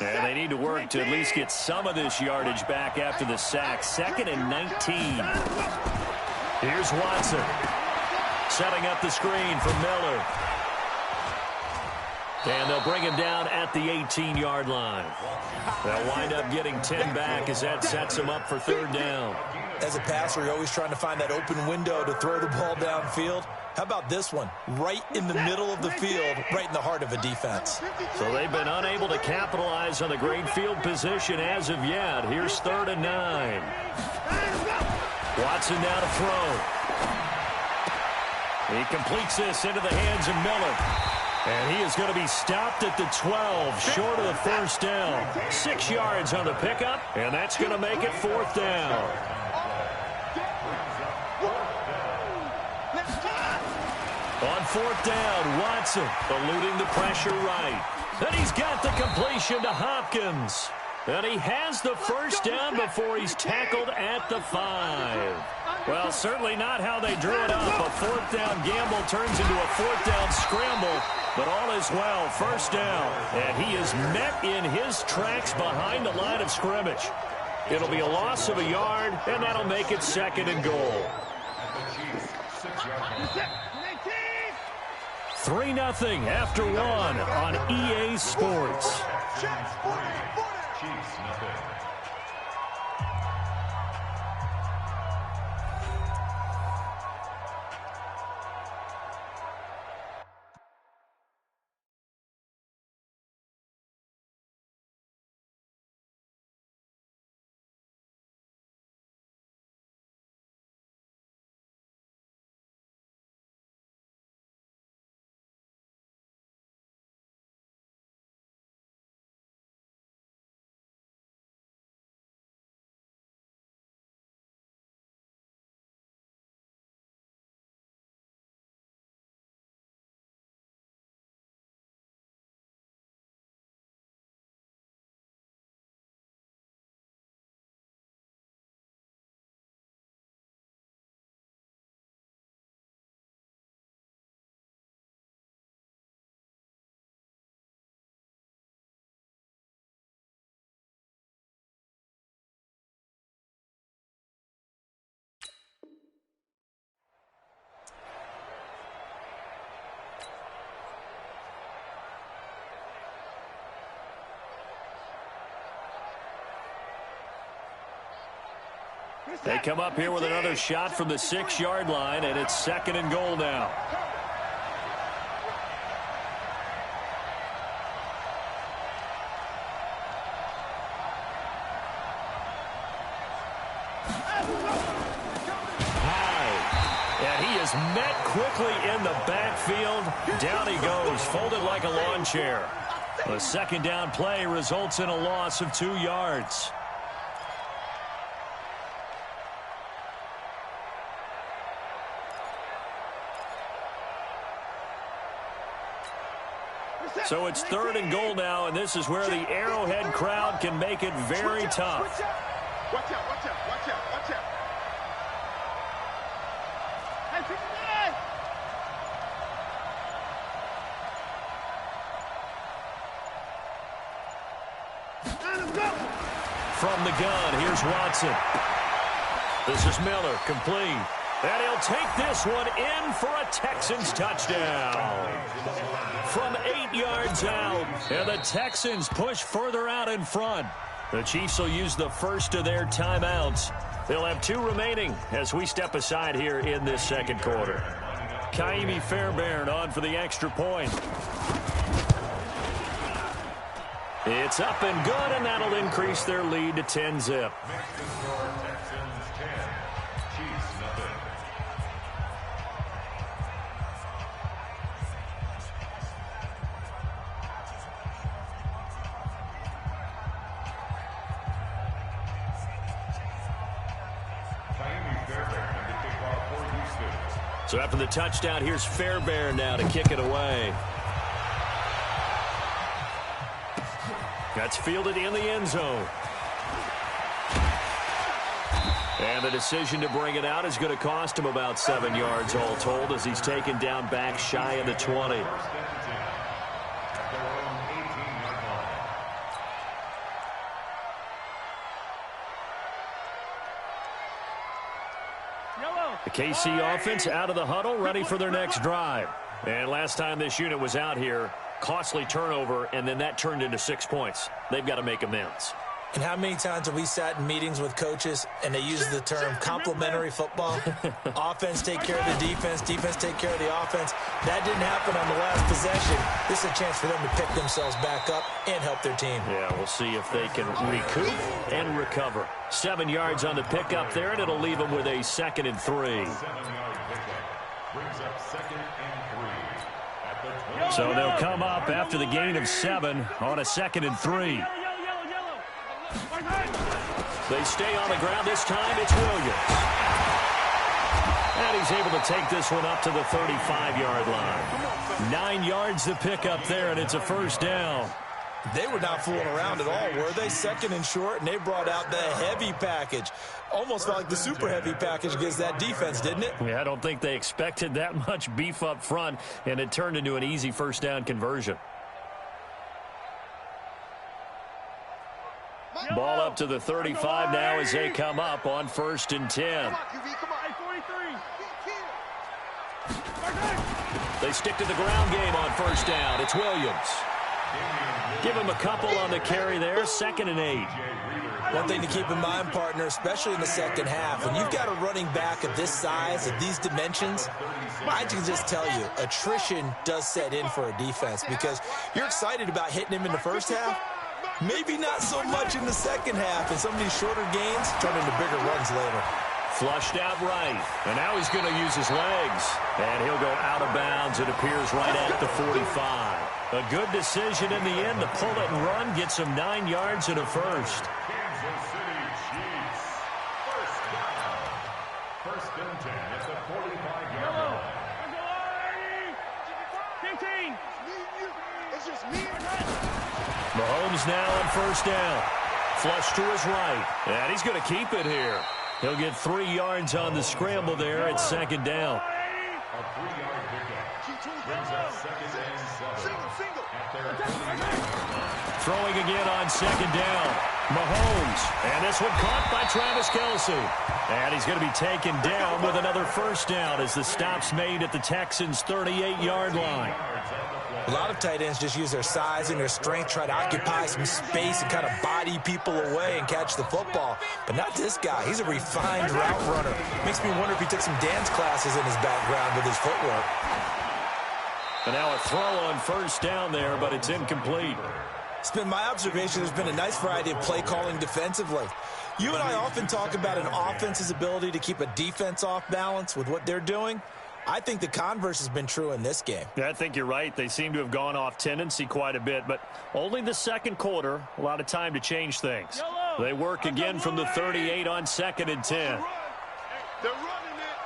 And they need to work to at least get some of this yardage back after the sack. 2nd and 19. Here's Watson. Setting up the screen for Miller. And they'll bring him down at the 18-yard line. They'll wind up getting 10 back as that sets him up for 3rd down. As a passer, you're always trying to find that open window to throw the ball downfield. How about this one? Right in the middle of the field, right in the heart of a defense. So they've been unable to capitalize on the great field position as of yet. Here's 3rd and 9. Watson now to throw. He completes this into the hands of Miller. And he is going to be stopped at the 12, short of the 1st down. 6 yards on the pickup, and that's going to make it 4th down. On 4th down, Watson eluding the pressure right. And he's got the completion to Hopkins. And he has the 1st down before he's tackled at the 5. Well, certainly not how they drew it up. A 4th down gamble turns into a 4th down scramble. But all is well, 1st down. And he is met in his tracks behind the line of scrimmage. It'll be a loss of a yard, and that'll make it 2nd and goal. 3-0 after 1 on EA Sports. They come up here with another shot from the 6-yard line, and it's 2nd and goal now. High. And he is met quickly in the backfield. Down he goes, folded like a lawn chair. A 2nd down play results in a loss of 2 yards. So it's 3rd and goal now, and this is where the Arrowhead crowd can make it very tough. Watch out, watch out, watch out, watch out. Hey, from the gun. Here's Watson. This is Miller, complete. And he'll take this one in for a Texans touchdown. From 8 yards out, and the Texans push further out in front. The Chiefs will use the first of their timeouts. They'll have 2 remaining as we step aside here in this second quarter. Kaimi Fairbairn on for the extra point. It's up and good, and that'll increase their lead to 10-zip. So after the touchdown, here's Fairbairn now to kick it away. That's fielded in the end zone. And the decision to bring it out is going to cost him about 7 yards all told as he's taken down back shy of the 20. The KC offense out of the huddle, ready for their next drive. And last time this unit was out here, costly turnover, and then that turned into 6 points. They've got to make amends. And how many times have we sat in meetings with coaches and they use the term complementary football? Offense take care of the defense, defense take care of the offense. That didn't happen on the last possession. This is a chance for them to pick themselves back up and help their team. Yeah, we'll see if they can recoup and recover. 7 yards on the pickup there, and it'll leave them with a 2nd and 3. 7-yard pickup brings up 2nd and 3. So they'll come up after the gain of 7 on a 2nd and 3. They stay on the ground. This time it's Williams. And he's able to take this one up to the 35-yard line. 9 yards to pick up there, and it's a first down. They were not fooling around at all, were they? 2nd and short, and they brought out the heavy package. Almost felt like the super heavy package against that defense, didn't it? Yeah, I don't think they expected that much beef up front, and it turned into an easy first down conversion. Ball up to the 35 now as they come up on 1st and 10. They stick to the ground game on 1st down. It's Williams. Give him a couple on the carry there. 2nd and 8. One thing to keep in mind, partner, especially in the second half, when you've got a running back of this size, of these dimensions, I can just tell you, attrition does set in for a defense because you're excited about hitting him in the first half. Maybe not so much in the second half, and some of these shorter gains turn into bigger runs later. Flushed out right, and now he's going to use his legs. And he'll go out of bounds, it appears, right at the 45. A good decision in the end to pull it and run, get some 9 yards and a first. Kansas City Chiefs. First down. 1st and 10 at the 45-yard line. 15. It's just me. Mahomes now on 1st down. Flush to his right, and he's going to keep it here. He'll get 3 yards on the scramble there at 2nd down. A 3-yard pickup brings up 2nd and 7 at their 29. Throwing again on 2nd down. Mahomes, and this one caught by Travis Kelce. And he's going to be taken down with another first down as the stop's made at the Texans' 38-yard line. A lot of tight ends just use their size and their strength, try to occupy some space and kind of body people away and catch the football. But not this guy. He's a refined route runner. Makes me wonder if he took some dance classes in his background with his footwork. And now a throw on 1st down there, but it's incomplete. It's been my observation there's been a nice variety of play calling defensively. You and I often talk about an offense's ability to keep a defense off balance with what they're doing. I think the converse has been true in this game. Yeah, I think you're right. They seem to have gone off tendency quite a bit, but only the second quarter, a lot of time to change things. They work again from the 38 on 2nd and 10. They're running it.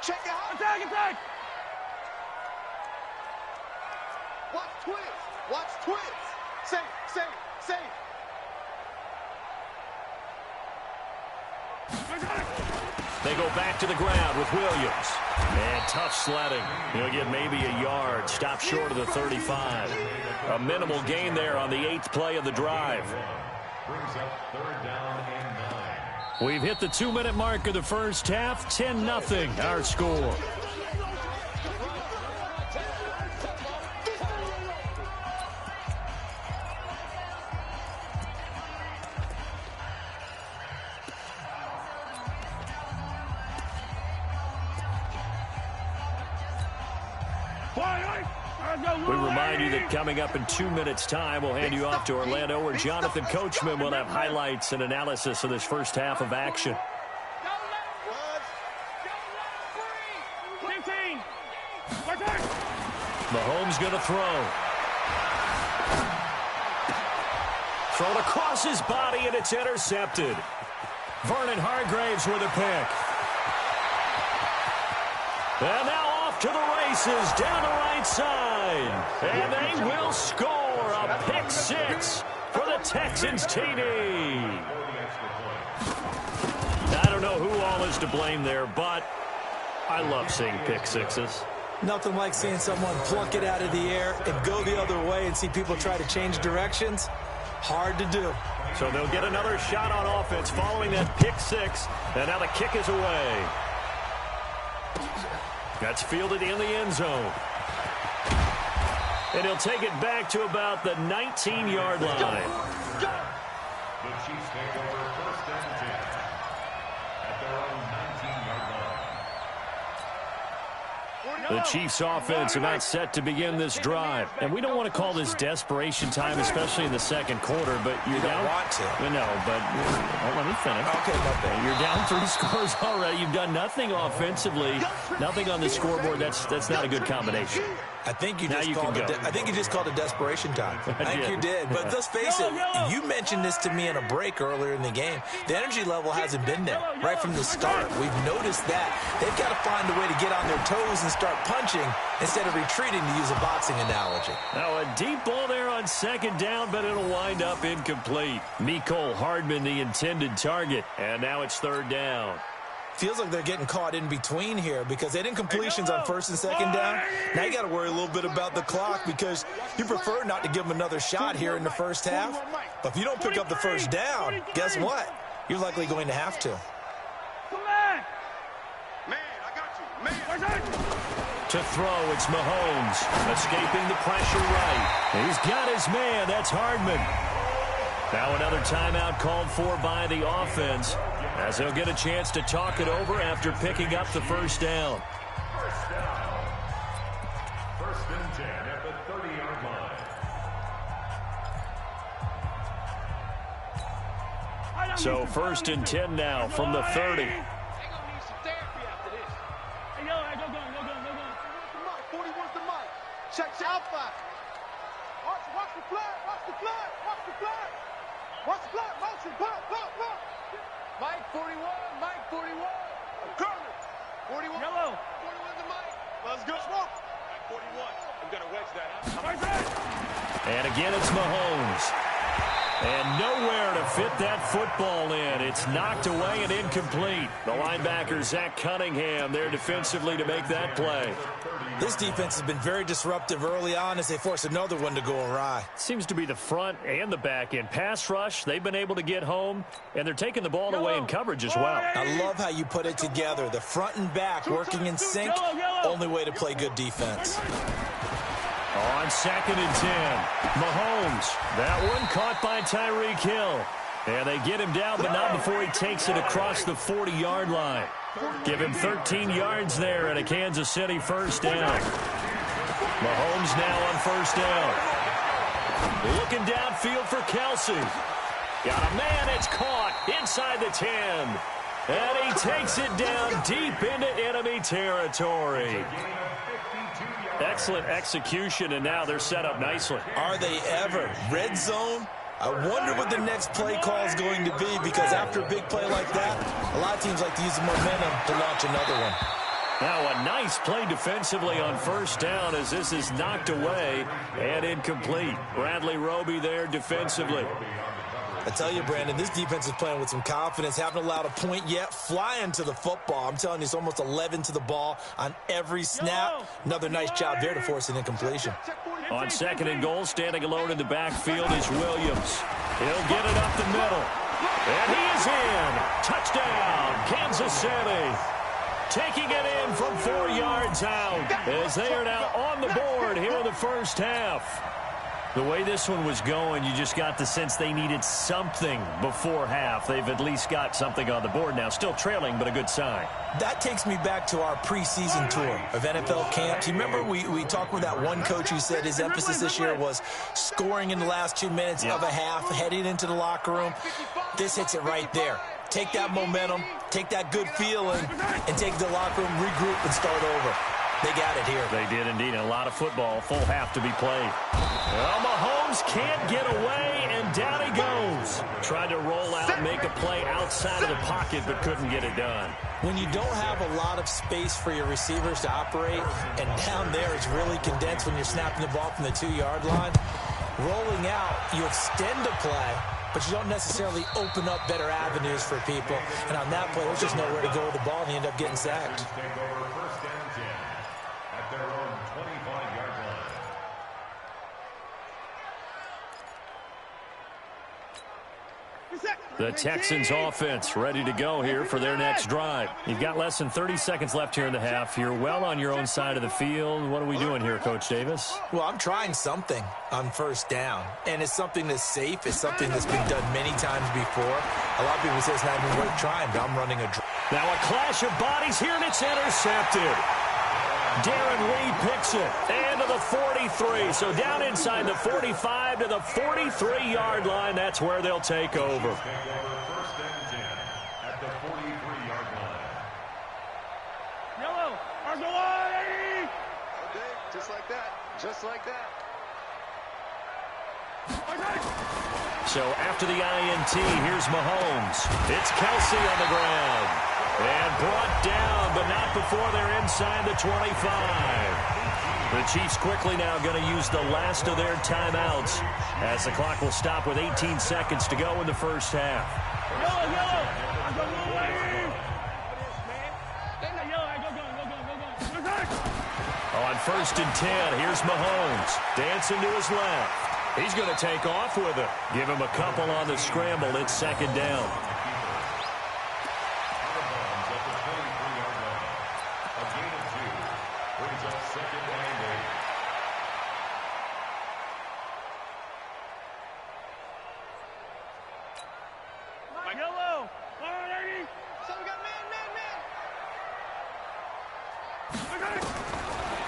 Check it out. Attack. Watch twist. Safe. They go back to the ground with Williams. And tough sledding. He'll get maybe a yard. Stop short of the 35. A minimal gain there on the 8th play of the drive. Brings up 3rd down and 9. We've hit the 2-minute mark of the first half. 10-0 our score. We remind you that coming up in 2 minutes' time, we'll hand you off to Orlando, where Jonathan Coachman will have highlights and analysis of this first half of action. 15. Mahomes going to throw. Thrown across his body, and it's intercepted. Vernon Hargraves with a pick. And now off to the races down the right side. And they will score a pick 6 for the Texans TD. I don't know who all is to blame there, but I love seeing pick 6s. Nothing like seeing someone pluck it out of the air and go the other way and see people try to change directions. Hard to do. So they'll get another shot on offense following that pick 6. And now the kick is away. That's fielded in the end zone. And he'll take it back to about the 19-yard line. The Chiefs take over 1st and 10 at their own 19-yard line. The Chiefs offense about set to begin this drive. And we don't want to call this desperation time, especially in the second quarter, but you're down. Want to. No, but let me finish. Okay, my bad. You're down 3 scores already. You've done nothing offensively, nothing on the scoreboard. That's not a good combination. I think you Now just you called can it. go. I think you just called it desperation time. I think you did. But let's face it. You mentioned this to me in a break earlier in the game. The energy level hasn't been there right from the start. We've noticed that they've got to find a way to get on their toes and start punching instead of retreating, to use a boxing analogy. Now a deep ball there on 2nd down, but it'll wind up incomplete. Mecole Hardman, the intended target, and now it's 3rd down. Feels like they're getting caught in between here because they didn't completions on 1st and 2nd down. Now you got to worry a little bit about the clock because you prefer not to give them another shot here in the first half. But if you don't pick up the 1st down, guess what? You're likely going to have to. Man, I got you. Man. To throw, it's Mahomes, escaping the pressure right. He's got his man, that's Hardman. Now another timeout called for by the offense, as they'll get a chance to talk it over after picking up the 1st down. 1st down. 1st and 10 at the 30-yard line. So 1st and 10 now from the 30. They're gonna need some therapy after this. Hey, go. 40, what's the mic? Check Alpha. Watch the flag. Motion. Pop. Mike 41. I'm coming. 41. Yellow. 41 the mic. Let's go. Smoke. Mike 41. I'm gonna wedge that. And again, it's Mahomes. And nowhere to fit that football in. It's knocked away and incomplete. The linebacker, Zach Cunningham, there defensively to make that play. This defense has been very disruptive early on as they force another one to go awry. Seems to be the front and the back end. Pass rush, they've been able to get home, and they're taking the ball away in coverage as well. I love how you put it together. The front and back working in sync, only way to play good defense. On 2nd and 10, Mahomes. That one caught by Tyreek Hill. And they get him down, but not before he takes it across the 40-yard line. Give him 13 yards there at a Kansas City 1st down. Mahomes now on 1st down. Looking downfield for Kelsey. Got a man, it's caught inside the 10. And he takes it down deep into enemy territory. Excellent execution, and now they're set up nicely. Are they ever? Red zone? I wonder what the next play call is going to be, because after a big play like that, a lot of teams like to use the momentum to launch another one. Now a nice play defensively on 1st down as this is knocked away and incomplete. Bradley Roby there defensively. I tell you, Brandon, this defense is playing with some confidence. Haven't allowed a point yet. Flying to the football. I'm telling you, it's almost 11 to the ball on every snap. Another nice job there to force an incompletion. On 2nd and goal, standing alone in the backfield is Williams. He'll get it up the middle. And he is in. Touchdown, Kansas City. Taking it in from 4 yards out as they are now on the board here in the first half. The way this one was going, you just got the sense they needed something before half. They've at least got something on the board now. Still trailing, but a good sign. That takes me back to our preseason tour of NFL camps. You remember we talked with that one coach who said his emphasis this year was scoring in the last 2 minutes of a half, heading into the locker room. This hits it right there. Take that momentum, take that good feeling, and take the locker room, regroup, and start over. They got it here. They did indeed. A lot of football, full half to be played. Well, Mahomes can't get away, and down he goes. Tried to roll out and make a play outside of the pocket, but couldn't get it done. When you don't have a lot of space for your receivers to operate, and down there it's really condensed when you're snapping the ball from the 2-yard line, rolling out, you extend the play, but you don't necessarily open up better avenues for people. And on that play, there's just nowhere to go with the ball, and you end up getting sacked. Their own 25-yard line. The Texans offense ready to go here for their next drive. You've got less than 30 seconds left here in the half. You're well on your own side of the field. What are we doing here, Coach Davis? Well, I'm trying something on first down, and it's something that's safe. It's something that's been done many times before. A lot of people say it's not even worth trying, but I'm running a drive. Now a clash of bodies here, and it's intercepted. Darren Lee picks it, and to the 43. So down inside the 45 to the 43-yard line. That's where they'll take over. First and 10 at the 43-yard line. Yellow, Argolay! Okay, just like that. Just like that. So after the INT, here's Mahomes. It's Kelsey on the ground. And brought down, but not before they're inside the 25. The Chiefs quickly now going to use the last of their timeouts as the clock will stop with 18 seconds to go in the first half. On first and 10, here's Mahomes. Dancing to his left. He's going to take off with it. Give him a couple on the scramble. It's second down.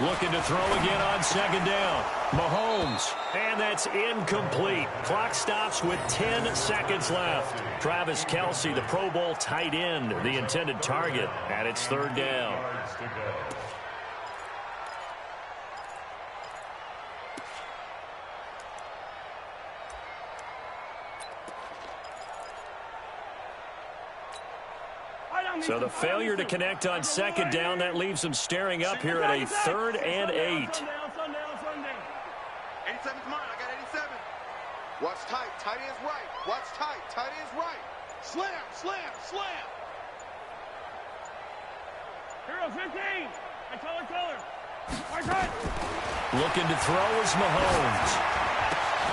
Looking to throw again on second down. Mahomes, and that's incomplete. Clock stops with 10 seconds left. Travis Kelsey, the Pro Bowl tight end, the intended target, and it's third down. So the failure to connect on second down, that leaves them staring up here at a 3rd and 8. 87's mine. I got 87. Watch tight. Tight end's right. Watch tight. Tight end's right. Slam, slam, slam. Hero 15. I color. Looking to throw is Mahomes.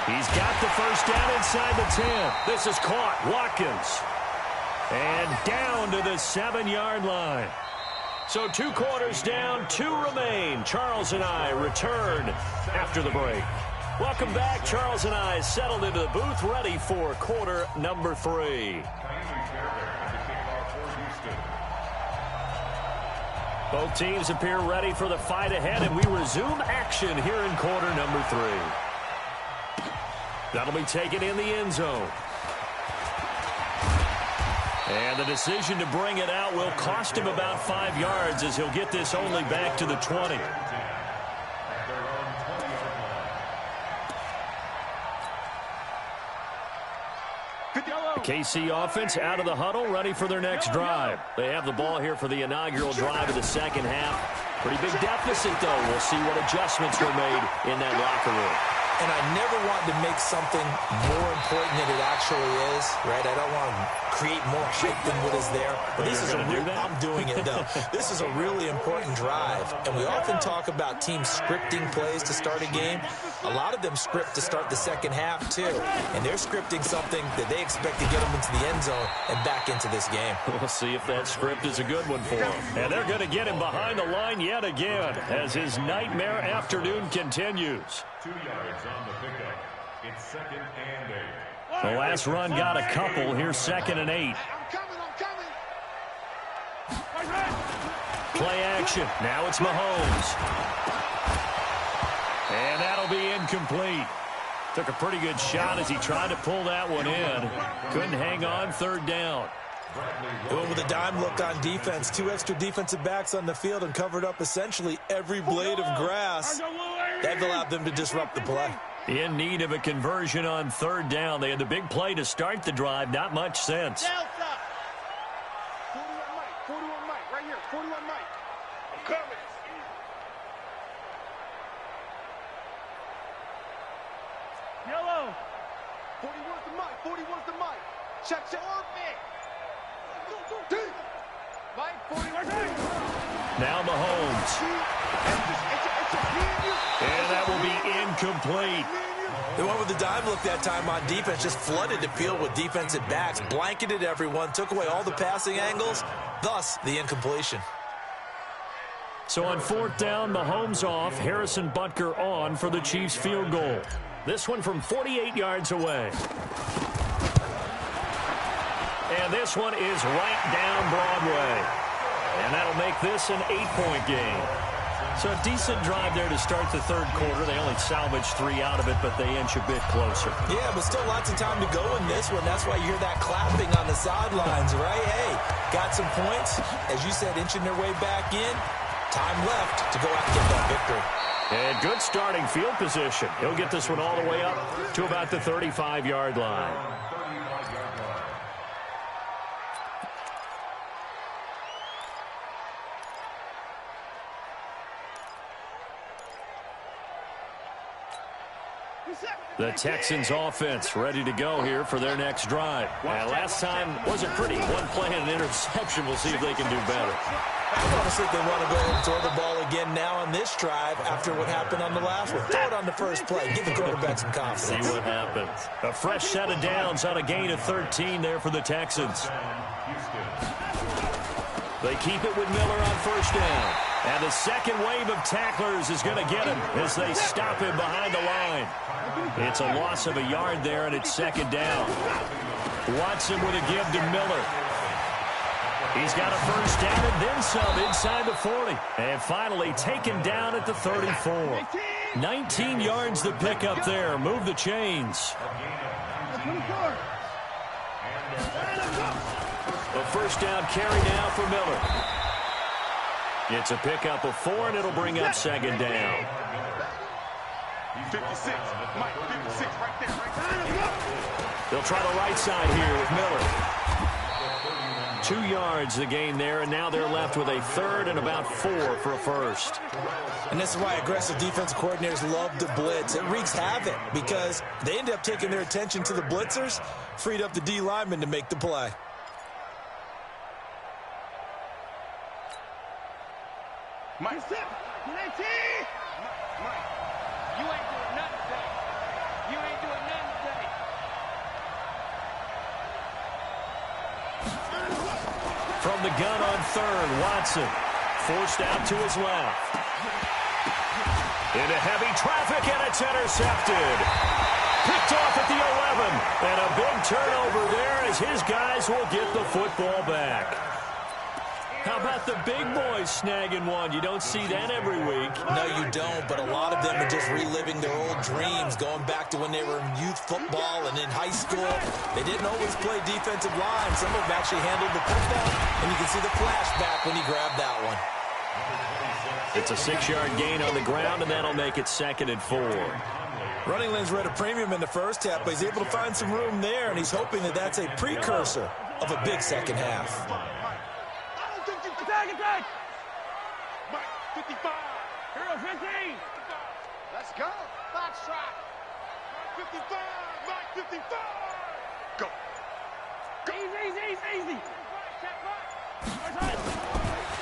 He's got the first down inside the 10. This is caught. Watkins. And down to the 7-yard line. So 2 quarters down, 2 remain. Charles and I return after the break. Welcome back. Charles and I settled into the booth, ready for quarter number 3. Both teams appear ready for the fight ahead, and we resume action here in quarter number 3. That'll be taken in the end zone. And the decision to bring it out will cost him about 5 yards as he'll get this only back to the 20. The KC offense out of the huddle, ready for their next drive. They have the ball here for the inaugural drive of the second half. Pretty big deficit, though. We'll see what adjustments were made in that locker room. And I never want to make something more important than it actually is, right? I don't want to create more hype than what is there. But this is I'm doing it, though. This is a really important drive. And we often talk about teams scripting plays to start a game. A lot of them script to start the second half, too. And they're scripting something that they expect to get them into the end zone and back into this game. We'll see if that script is a good one for him. And they're going to get him behind the line yet again as his nightmare afternoon continues. 2 yards on the pickup. It's 2nd and 8. The last run got a couple. Here's 2nd and 8. I'm coming. Play action. Now it's Mahomes. And that'll be incomplete. Took a pretty good shot as he tried to pull that one in. Couldn't hang on, 3rd down. Going with a dime look on defense. 2 extra defensive backs on the field and covered up essentially every blade of grass. That allowed them to disrupt the play. In need of a conversion on 3rd down. They had the big play to start the drive. Not much sense. 41 Mike, right here, 41 Mike. I'm coming. Yellow. 41's the Mike. Check. Mike, 41. Now Mahomes. And that will be incomplete. They went with the dime look that time on defense, just flooded the field with defensive backs, blanketed everyone, took away all the passing angles, thus the incompletion. So on 4th down, Mahomes off, Harrison Butker on for the Chiefs field goal. This one from 48 yards away. And this one is right down Broadway. And that'll make this an 8-point game. So a decent drive there to start the 3rd quarter. They only salvaged 3 out of it, but they inch a bit closer. Yeah, but still lots of time to go in this one. That's why you hear that clapping on the sidelines, right? Hey, got some points. As you said, inching their way back in. Time left to go out and get that victory. And good starting field position. He'll get this one all the way up to about the 35-yard line. The Texans offense ready to go here for their next drive. Last time wasn't pretty. One play and an interception. We'll see if they can do better. I want to see if they want to go ahead and throw the ball again now on this drive after what happened on the last one. Throw it on the first play. Give the quarterback some confidence. See what happens. A fresh set of downs on a gain of 13 there for the Texans. They keep it with Miller on 1st down. And the second wave of tacklers is going to get him as they stop him behind the line. It's a loss of a yard there, and it's 2nd down. Watson with a give to Miller. He's got a 1st down and then some inside the 40. And finally taken down at the 34. 19 yards to pick up there. Move the chains. A 1st down carry now for Miller. It's a pickup of 4, and it'll bring up 2nd down. 56, Mike, 56, right there. They'll try the right side here with Miller. 2 yards the gain there, and now they're left with a 3rd and about 4 for a 1st. And this is why aggressive defensive coordinators love to blitz. It wreaks havoc because they end up taking their attention to the blitzers, freed up the D lineman to make the play. Mike, you ain't doing nothing today. You ain't doing nothing today. From the gun on 3rd, Watson forced out to his left. Into heavy traffic, and it's intercepted. Picked off at the 11. And a big turnover there as his guys will get the football back. How about the big boys snagging one? You don't see that every week. No, you don't, but a lot of them are just reliving their old dreams, going back to when they were in youth football and in high school. They didn't always play defensive line. Some of them actually handled the football, and you can see the flashback when he grabbed that one. It's a 6-yard gain on the ground, and that'll make it 2nd and 4. Running lanes were at a premium in the first half, but he's able to find some room there, and he's hoping that that's a precursor of a big second half. Attack! Mike, 55. Hero 15. Let's go. Foxtrot. 55. Mike, 55. Go. Easy.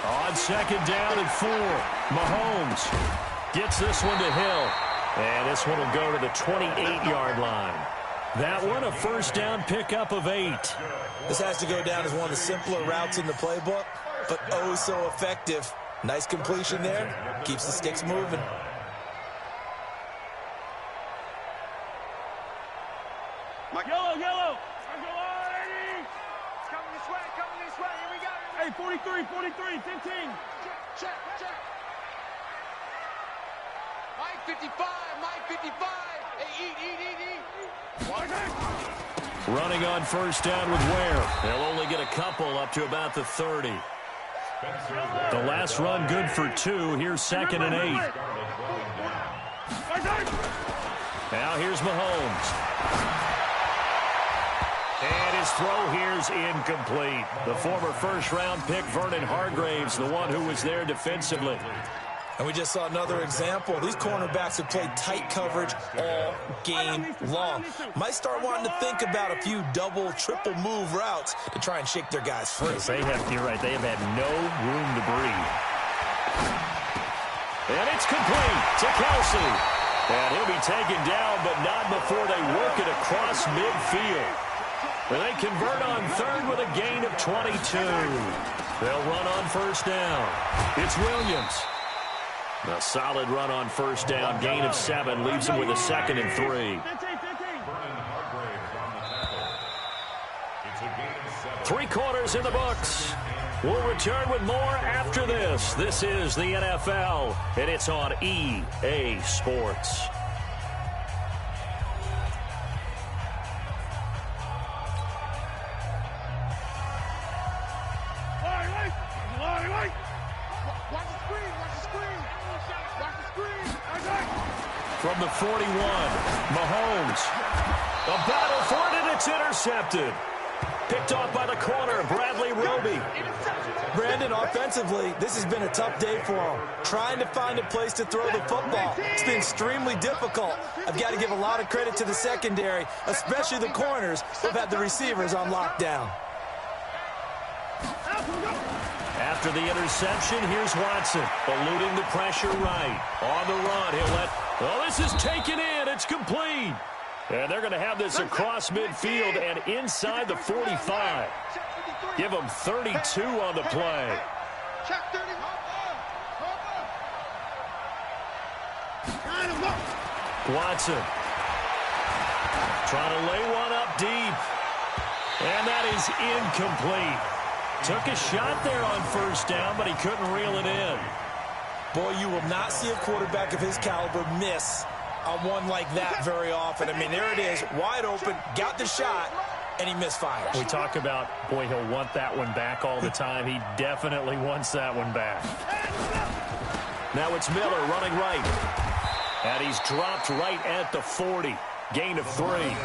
On second down and 4, Mahomes gets this one to Hill. And this one will go to the 28-yard line. That one, a first down pickup of 8. This has to go down as one of the simpler routes in the playbook, but oh so effective. Nice completion there. Keeps the sticks moving. Yellow. Coming this way. Here we go. Hey, 43, 15. Check. Mike 55. Hey, eat. Running on first down with Ware. They'll only get a couple up to about the 30. The last run good for 2. Here's second and 8. Now here's Mahomes. And his throw here's incomplete. The former first-round pick, Vernon Hargreaves, the one who was there defensively. And we just saw another example. These cornerbacks have played tight coverage all game long. Might start wanting to think about a few double, triple move routes to try and shake their guys free. You're right. They have had no room to breathe. And it's complete to Kelsey. And he'll be taken down, but not before they work it across midfield. And they convert on third with a gain of 22. They'll run on first down. It's Williams. A solid run on first down. Gain of 7 leaves him with a second and 3. 3 quarters in the books. We'll return with more after this. This is the NFL, and it's on EA Sports. From the 41, Mahomes. A battle for it, and it's intercepted. Picked off by the corner, Bradley Roby. Brandon, offensively, this has been a tough day for him. Trying to find a place to throw the football. It's been extremely difficult. I've got to give a lot of credit to the secondary, especially the corners who have had the receivers on lockdown. After the interception, here's Watson, eluding the pressure right. On the run, he'll let... Oh, this is taken in. It's complete. And they're going to have this across midfield and inside the 45. Give them 32 on the play. Watson trying to lay one up deep. And that is incomplete. Took a shot there on first down, but he couldn't reel it in. Boy, you will not see a quarterback of his caliber miss on one like that very often. I mean, there it is, wide open, got the shot, and he misfires. We talk about, boy, he'll want that one back all the time. He definitely wants that one back. Now it's Miller running right. And he's dropped right at the 40. Gain of 3.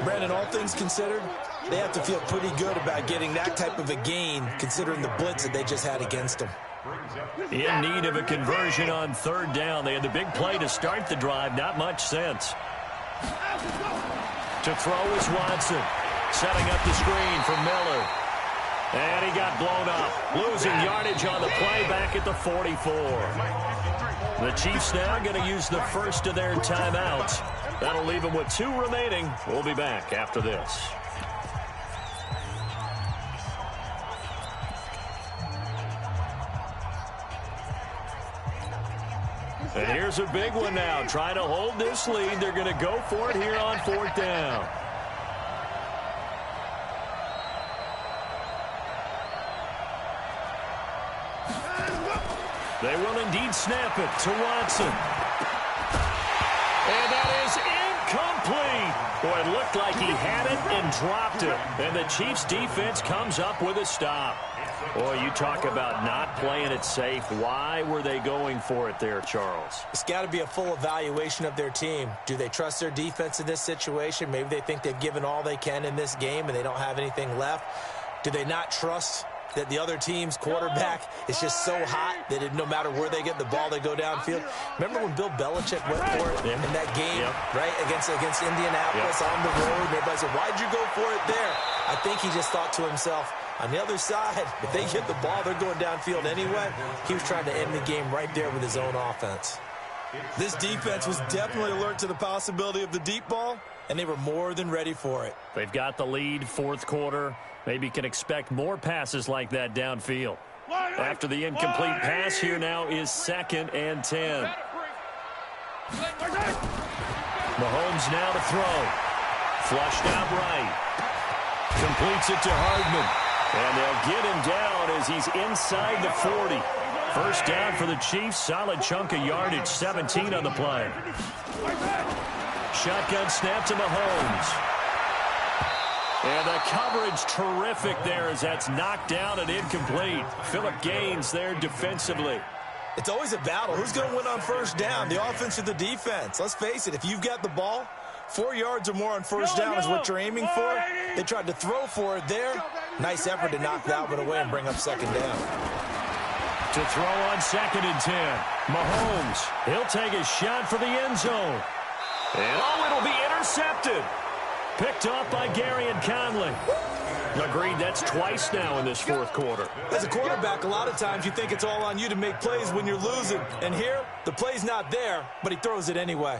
Brandon, all things considered, they have to feel pretty good about getting that type of a gain, considering the blitz that they just had against them. In need of a conversion on third down. They had the big play to start the drive. Not much sense. To throw is Watson. Setting up the screen for Miller. And he got blown up. Losing yardage on the play back at the 44. The Chiefs now going to use the first of their timeouts. That'll leave them with 2 remaining. We'll be back after this. And here's a big one now. Trying to hold this lead. They're going to go for it here on fourth down. They will indeed snap it to Watson. And that is incomplete. Boy, it looked like he had it and dropped it. And the Chiefs defense comes up with a stop. Boy, you talk about not playing it safe. Why were they going for it there, Charles? It's got to be a full evaluation of their team. Do they trust their defense in this situation? Maybe they think they've given all they can in this game and they don't have anything left. Do they not trust that the other team's quarterback is just so hot that no matter where they get the ball, they go downfield? Remember when Bill Belichick went for it in that game, right, against Indianapolis on the road? Everybody said, why'd you go for it there. I think he just thought to himself, on the other side, if they get the ball, they're going downfield anyway. He was trying to end the game right there with his own offense. This defense was definitely alert to the possibility of the deep ball, and they were more than ready for it. They've got the lead, fourth quarter. Maybe can expect more passes like that downfield. After the incomplete pass, here now is 2nd and 10. Mahomes now to throw. Flushed out right. Completes it to Hardman. And they'll get him down as he's inside the 40. First down for the Chiefs. Solid chunk of yardage, 17 on the play. Shotgun snap to Mahomes. And the coverage terrific there as that's knocked down and incomplete. Phillip Gaines there defensively. It's always a battle. Who's going to win on first down, the offense or the defense? Let's face it, if you've got the ball, 4 yards or more on first down is what you're aiming for. They tried to throw for it there. Nice effort to knock that one away and bring up second down. To throw on 2nd and 10. Mahomes, he'll take a shot for the end zone. And it'll be intercepted. Picked off by Gary and Conley. Agreed, that's twice now in this fourth quarter. As a quarterback, a lot of times you think it's all on you to make plays when you're losing. And here, the play's not there, but he throws it anyway.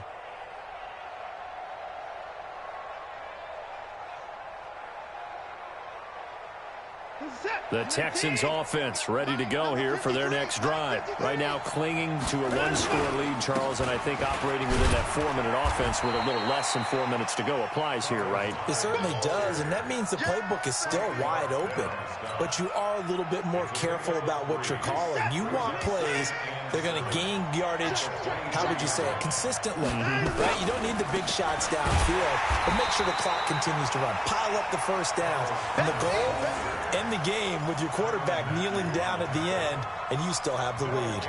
The Texans offense ready to go here for their next drive. Right now clinging to a one-score lead, Charles, and I think operating within that 4-minute offense with a little less than 4 minutes to go applies here, right? It certainly does, and that means the playbook is still wide open. But you are a little bit more careful about what you're calling. You want plays they're going to gain yardage, how would you say it, consistently, right? You don't need the big shots downfield, but make sure the clock continues to run. Pile up the first downs. And the goal, end the game with your quarterback kneeling down at the end, and you still have the lead.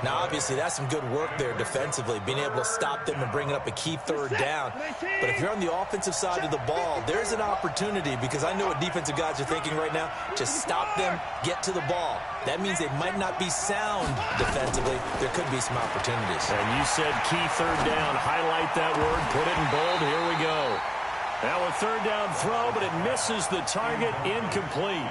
Now, obviously, that's some good work there defensively, being able to stop them and bringing up a key third down. But if you're on the offensive side of the ball, there's an opportunity, because I know what defensive guys are thinking right now. Just stop them, get to the ball. That means they might not be sound defensively. There could be some opportunities. And you said key third down. Highlight that word. Put it in bold. Here we go. Now a third down throw, but it misses the target. Incomplete.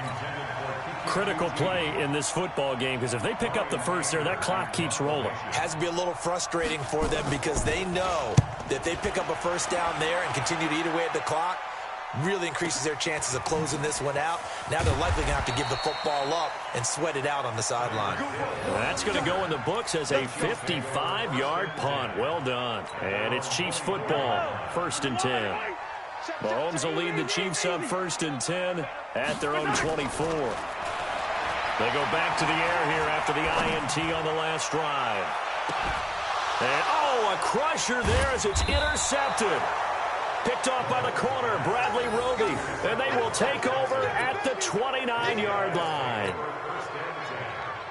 Critical play in this football game, because if they pick up the first there, that clock keeps rolling. Has to be a little frustrating for them, because they know that if they pick up a first down there and continue to eat away at the clock, really increases their chances of closing this one out. Now they're likely going to have to give the football up and sweat it out on the sideline. That's going to go in the books as a 55-yard punt. Well done. And it's Chiefs football, 1st and 10. Mahomes will lead the Chiefs up 1st and 10 at their own 24. They go back to the air here after the INT on the last drive. And, a crusher there as it's intercepted. Picked off by the corner, Bradley Roby. And they will take over at the 29-yard line.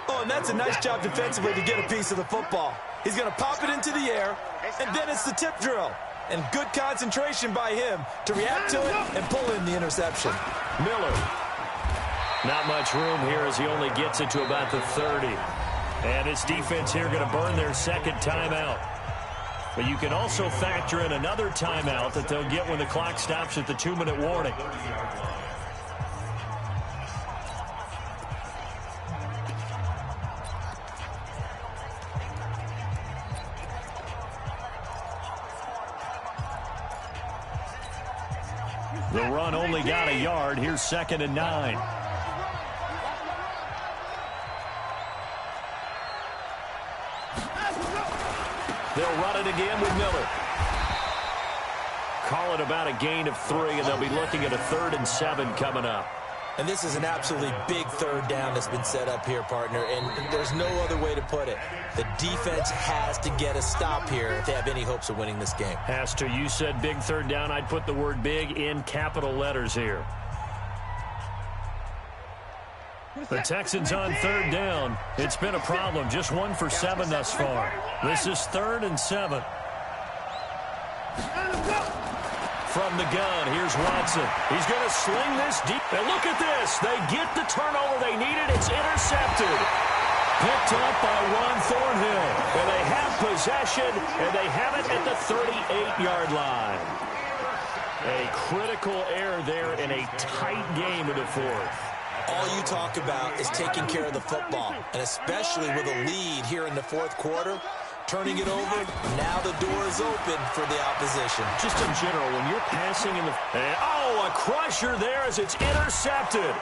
Oh, and that's a nice job defensively to get a piece of the football. He's going to pop it into the air, and then it's the tip drill. And good concentration by him to react to it and pull in the interception. Miller. Not much room here as he only gets it to about the 30. And his defense here going to burn their second timeout. But you can also factor in another timeout that they'll get when the clock stops at the 2-minute warning. The run only got a yard. Here's 2nd and 9. They'll run it again with Miller. Call it about a gain of 3, and they'll be looking at a 3rd and 7 coming up. And this is an absolutely big third down that's been set up here, partner, and there's no other way to put it. The defense has to get a stop here if they have any hopes of winning this game. Has to. You said big third down. I'd put the word big in capital letters here. The Texans on 3rd down. It's been a problem. Just 1 for 7 thus far. This is 3rd and 7. From the gun, here's Watson. He's going to sling this deep. And look at this. They get the turnover they needed. It's intercepted. Picked up by Juan Thornhill. And they have possession, and they have it at the 38-yard line. A critical error there in a tight game in the fourth. All you talk about is taking care of the football, and especially with a lead here in the fourth quarter, turning it over, now the door is open for the opposition. Just in general, when you're passing in the... And, oh, a crusher there as it's intercepted.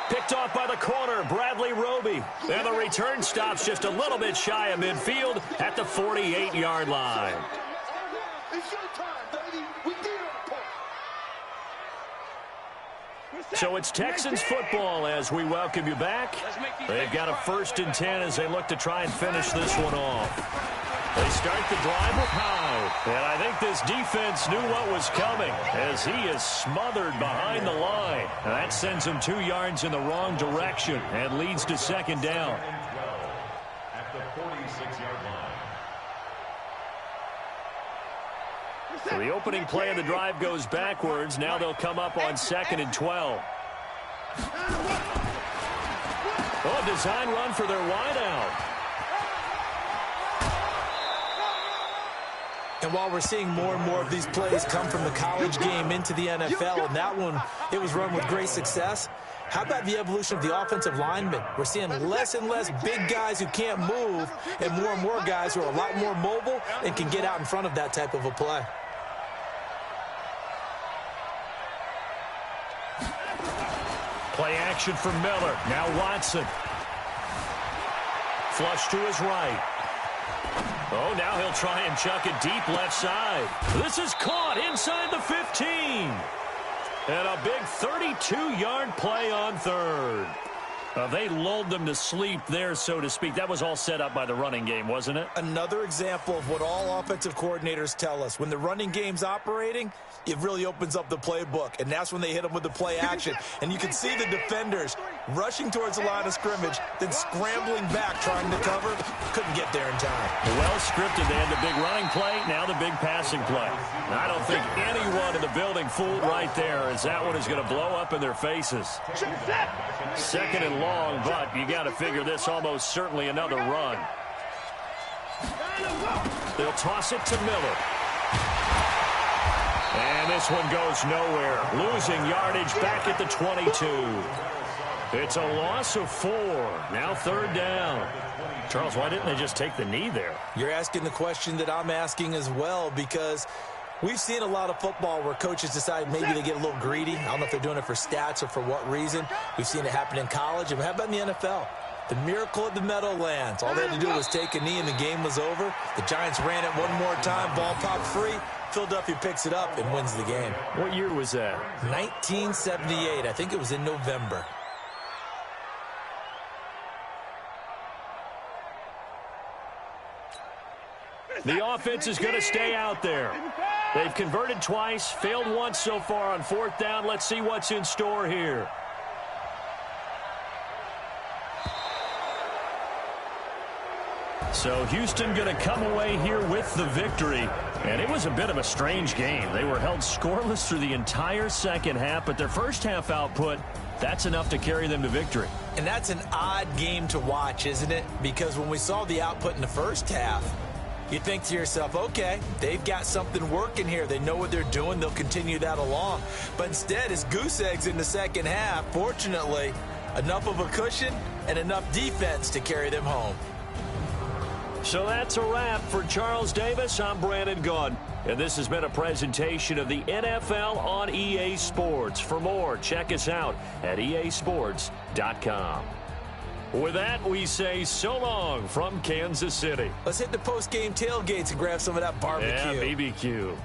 Picked off by the corner, Bradley Roby. And the return stops just a little bit shy of midfield at the 48-yard line. It's your time, baby. We did it. So it's Texans football as we welcome you back. They've got a 1st and 10 as they look to try and finish this one off. They start the drive with Howe. And I think this defense knew what was coming as he is smothered behind the line. And that sends him 2 yards in the wrong direction and leads to 2nd down. At the 46-yard line. So the opening play of the drive goes backwards. Now they'll come up on 2nd and 12. Oh, design run for their wideout. And while we're seeing more and more of these plays come from the college game into the NFL, and that one, it was run with great success, how about the evolution of the offensive linemen? We're seeing less and less big guys who can't move and more guys who are a lot more mobile and can get out in front of that type of a play. Play action for Miller. Now Watson. Flush to his right. Oh, now he'll try and chuck it deep left side. This is caught inside the 15. And a big 32-yard play on 3rd. They lulled them to sleep there, so to speak. That was all set up by the running game, wasn't it? Another example of what all offensive coordinators tell us. When the running game's operating, it really opens up the playbook, and that's when they hit them with the play action. And you can see the defenders rushing towards the line of scrimmage, then scrambling back, trying to cover. Couldn't get there in time. Well scripted. They had the big running play, now the big passing play. And I don't think anyone in the building fooled right there, as that one is going to blow up in their faces. 2nd and long, but you got to figure this almost certainly another run. They'll toss it to Miller. And this one goes nowhere. Losing yardage back at the 22. It's a loss of 4. Now 3rd down. Charles, why didn't they just take the knee there? You're asking the question that I'm asking as well, because we've seen a lot of football where coaches decide maybe they get a little greedy. I don't know if they're doing it for stats or for what reason. We've seen it happen in college. And how about in the NFL? The miracle of the Meadowlands. All they had to do was take a knee and the game was over. The Giants ran it one more time. Ball popped free. Philadelphia picks it up and wins the game. What year was that? 1978. I think it was in November. The offense is going to stay out there. They've converted twice, failed once so far on 4th down. Let's see what's in store here. So Houston going to come away here with the victory. And it was a bit of a strange game. They were held scoreless through the entire 2nd half, but their first half output, that's enough to carry them to victory. And that's an odd game to watch, isn't it? Because when we saw the output in the first half, you think to yourself, okay, they've got something working here. They know what they're doing. They'll continue that along. But instead, it's goose eggs in the 2nd half. Fortunately, enough of a cushion and enough defense to carry them home. So that's a wrap for Charles Davis. I'm Brandon Gunn. And this has been a presentation of the NFL on EA Sports. For more, check us out at easports.com. With that, we say so long from Kansas City. Let's hit the post-game tailgates and grab some of that barbecue. Yeah, BBQ.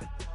lie.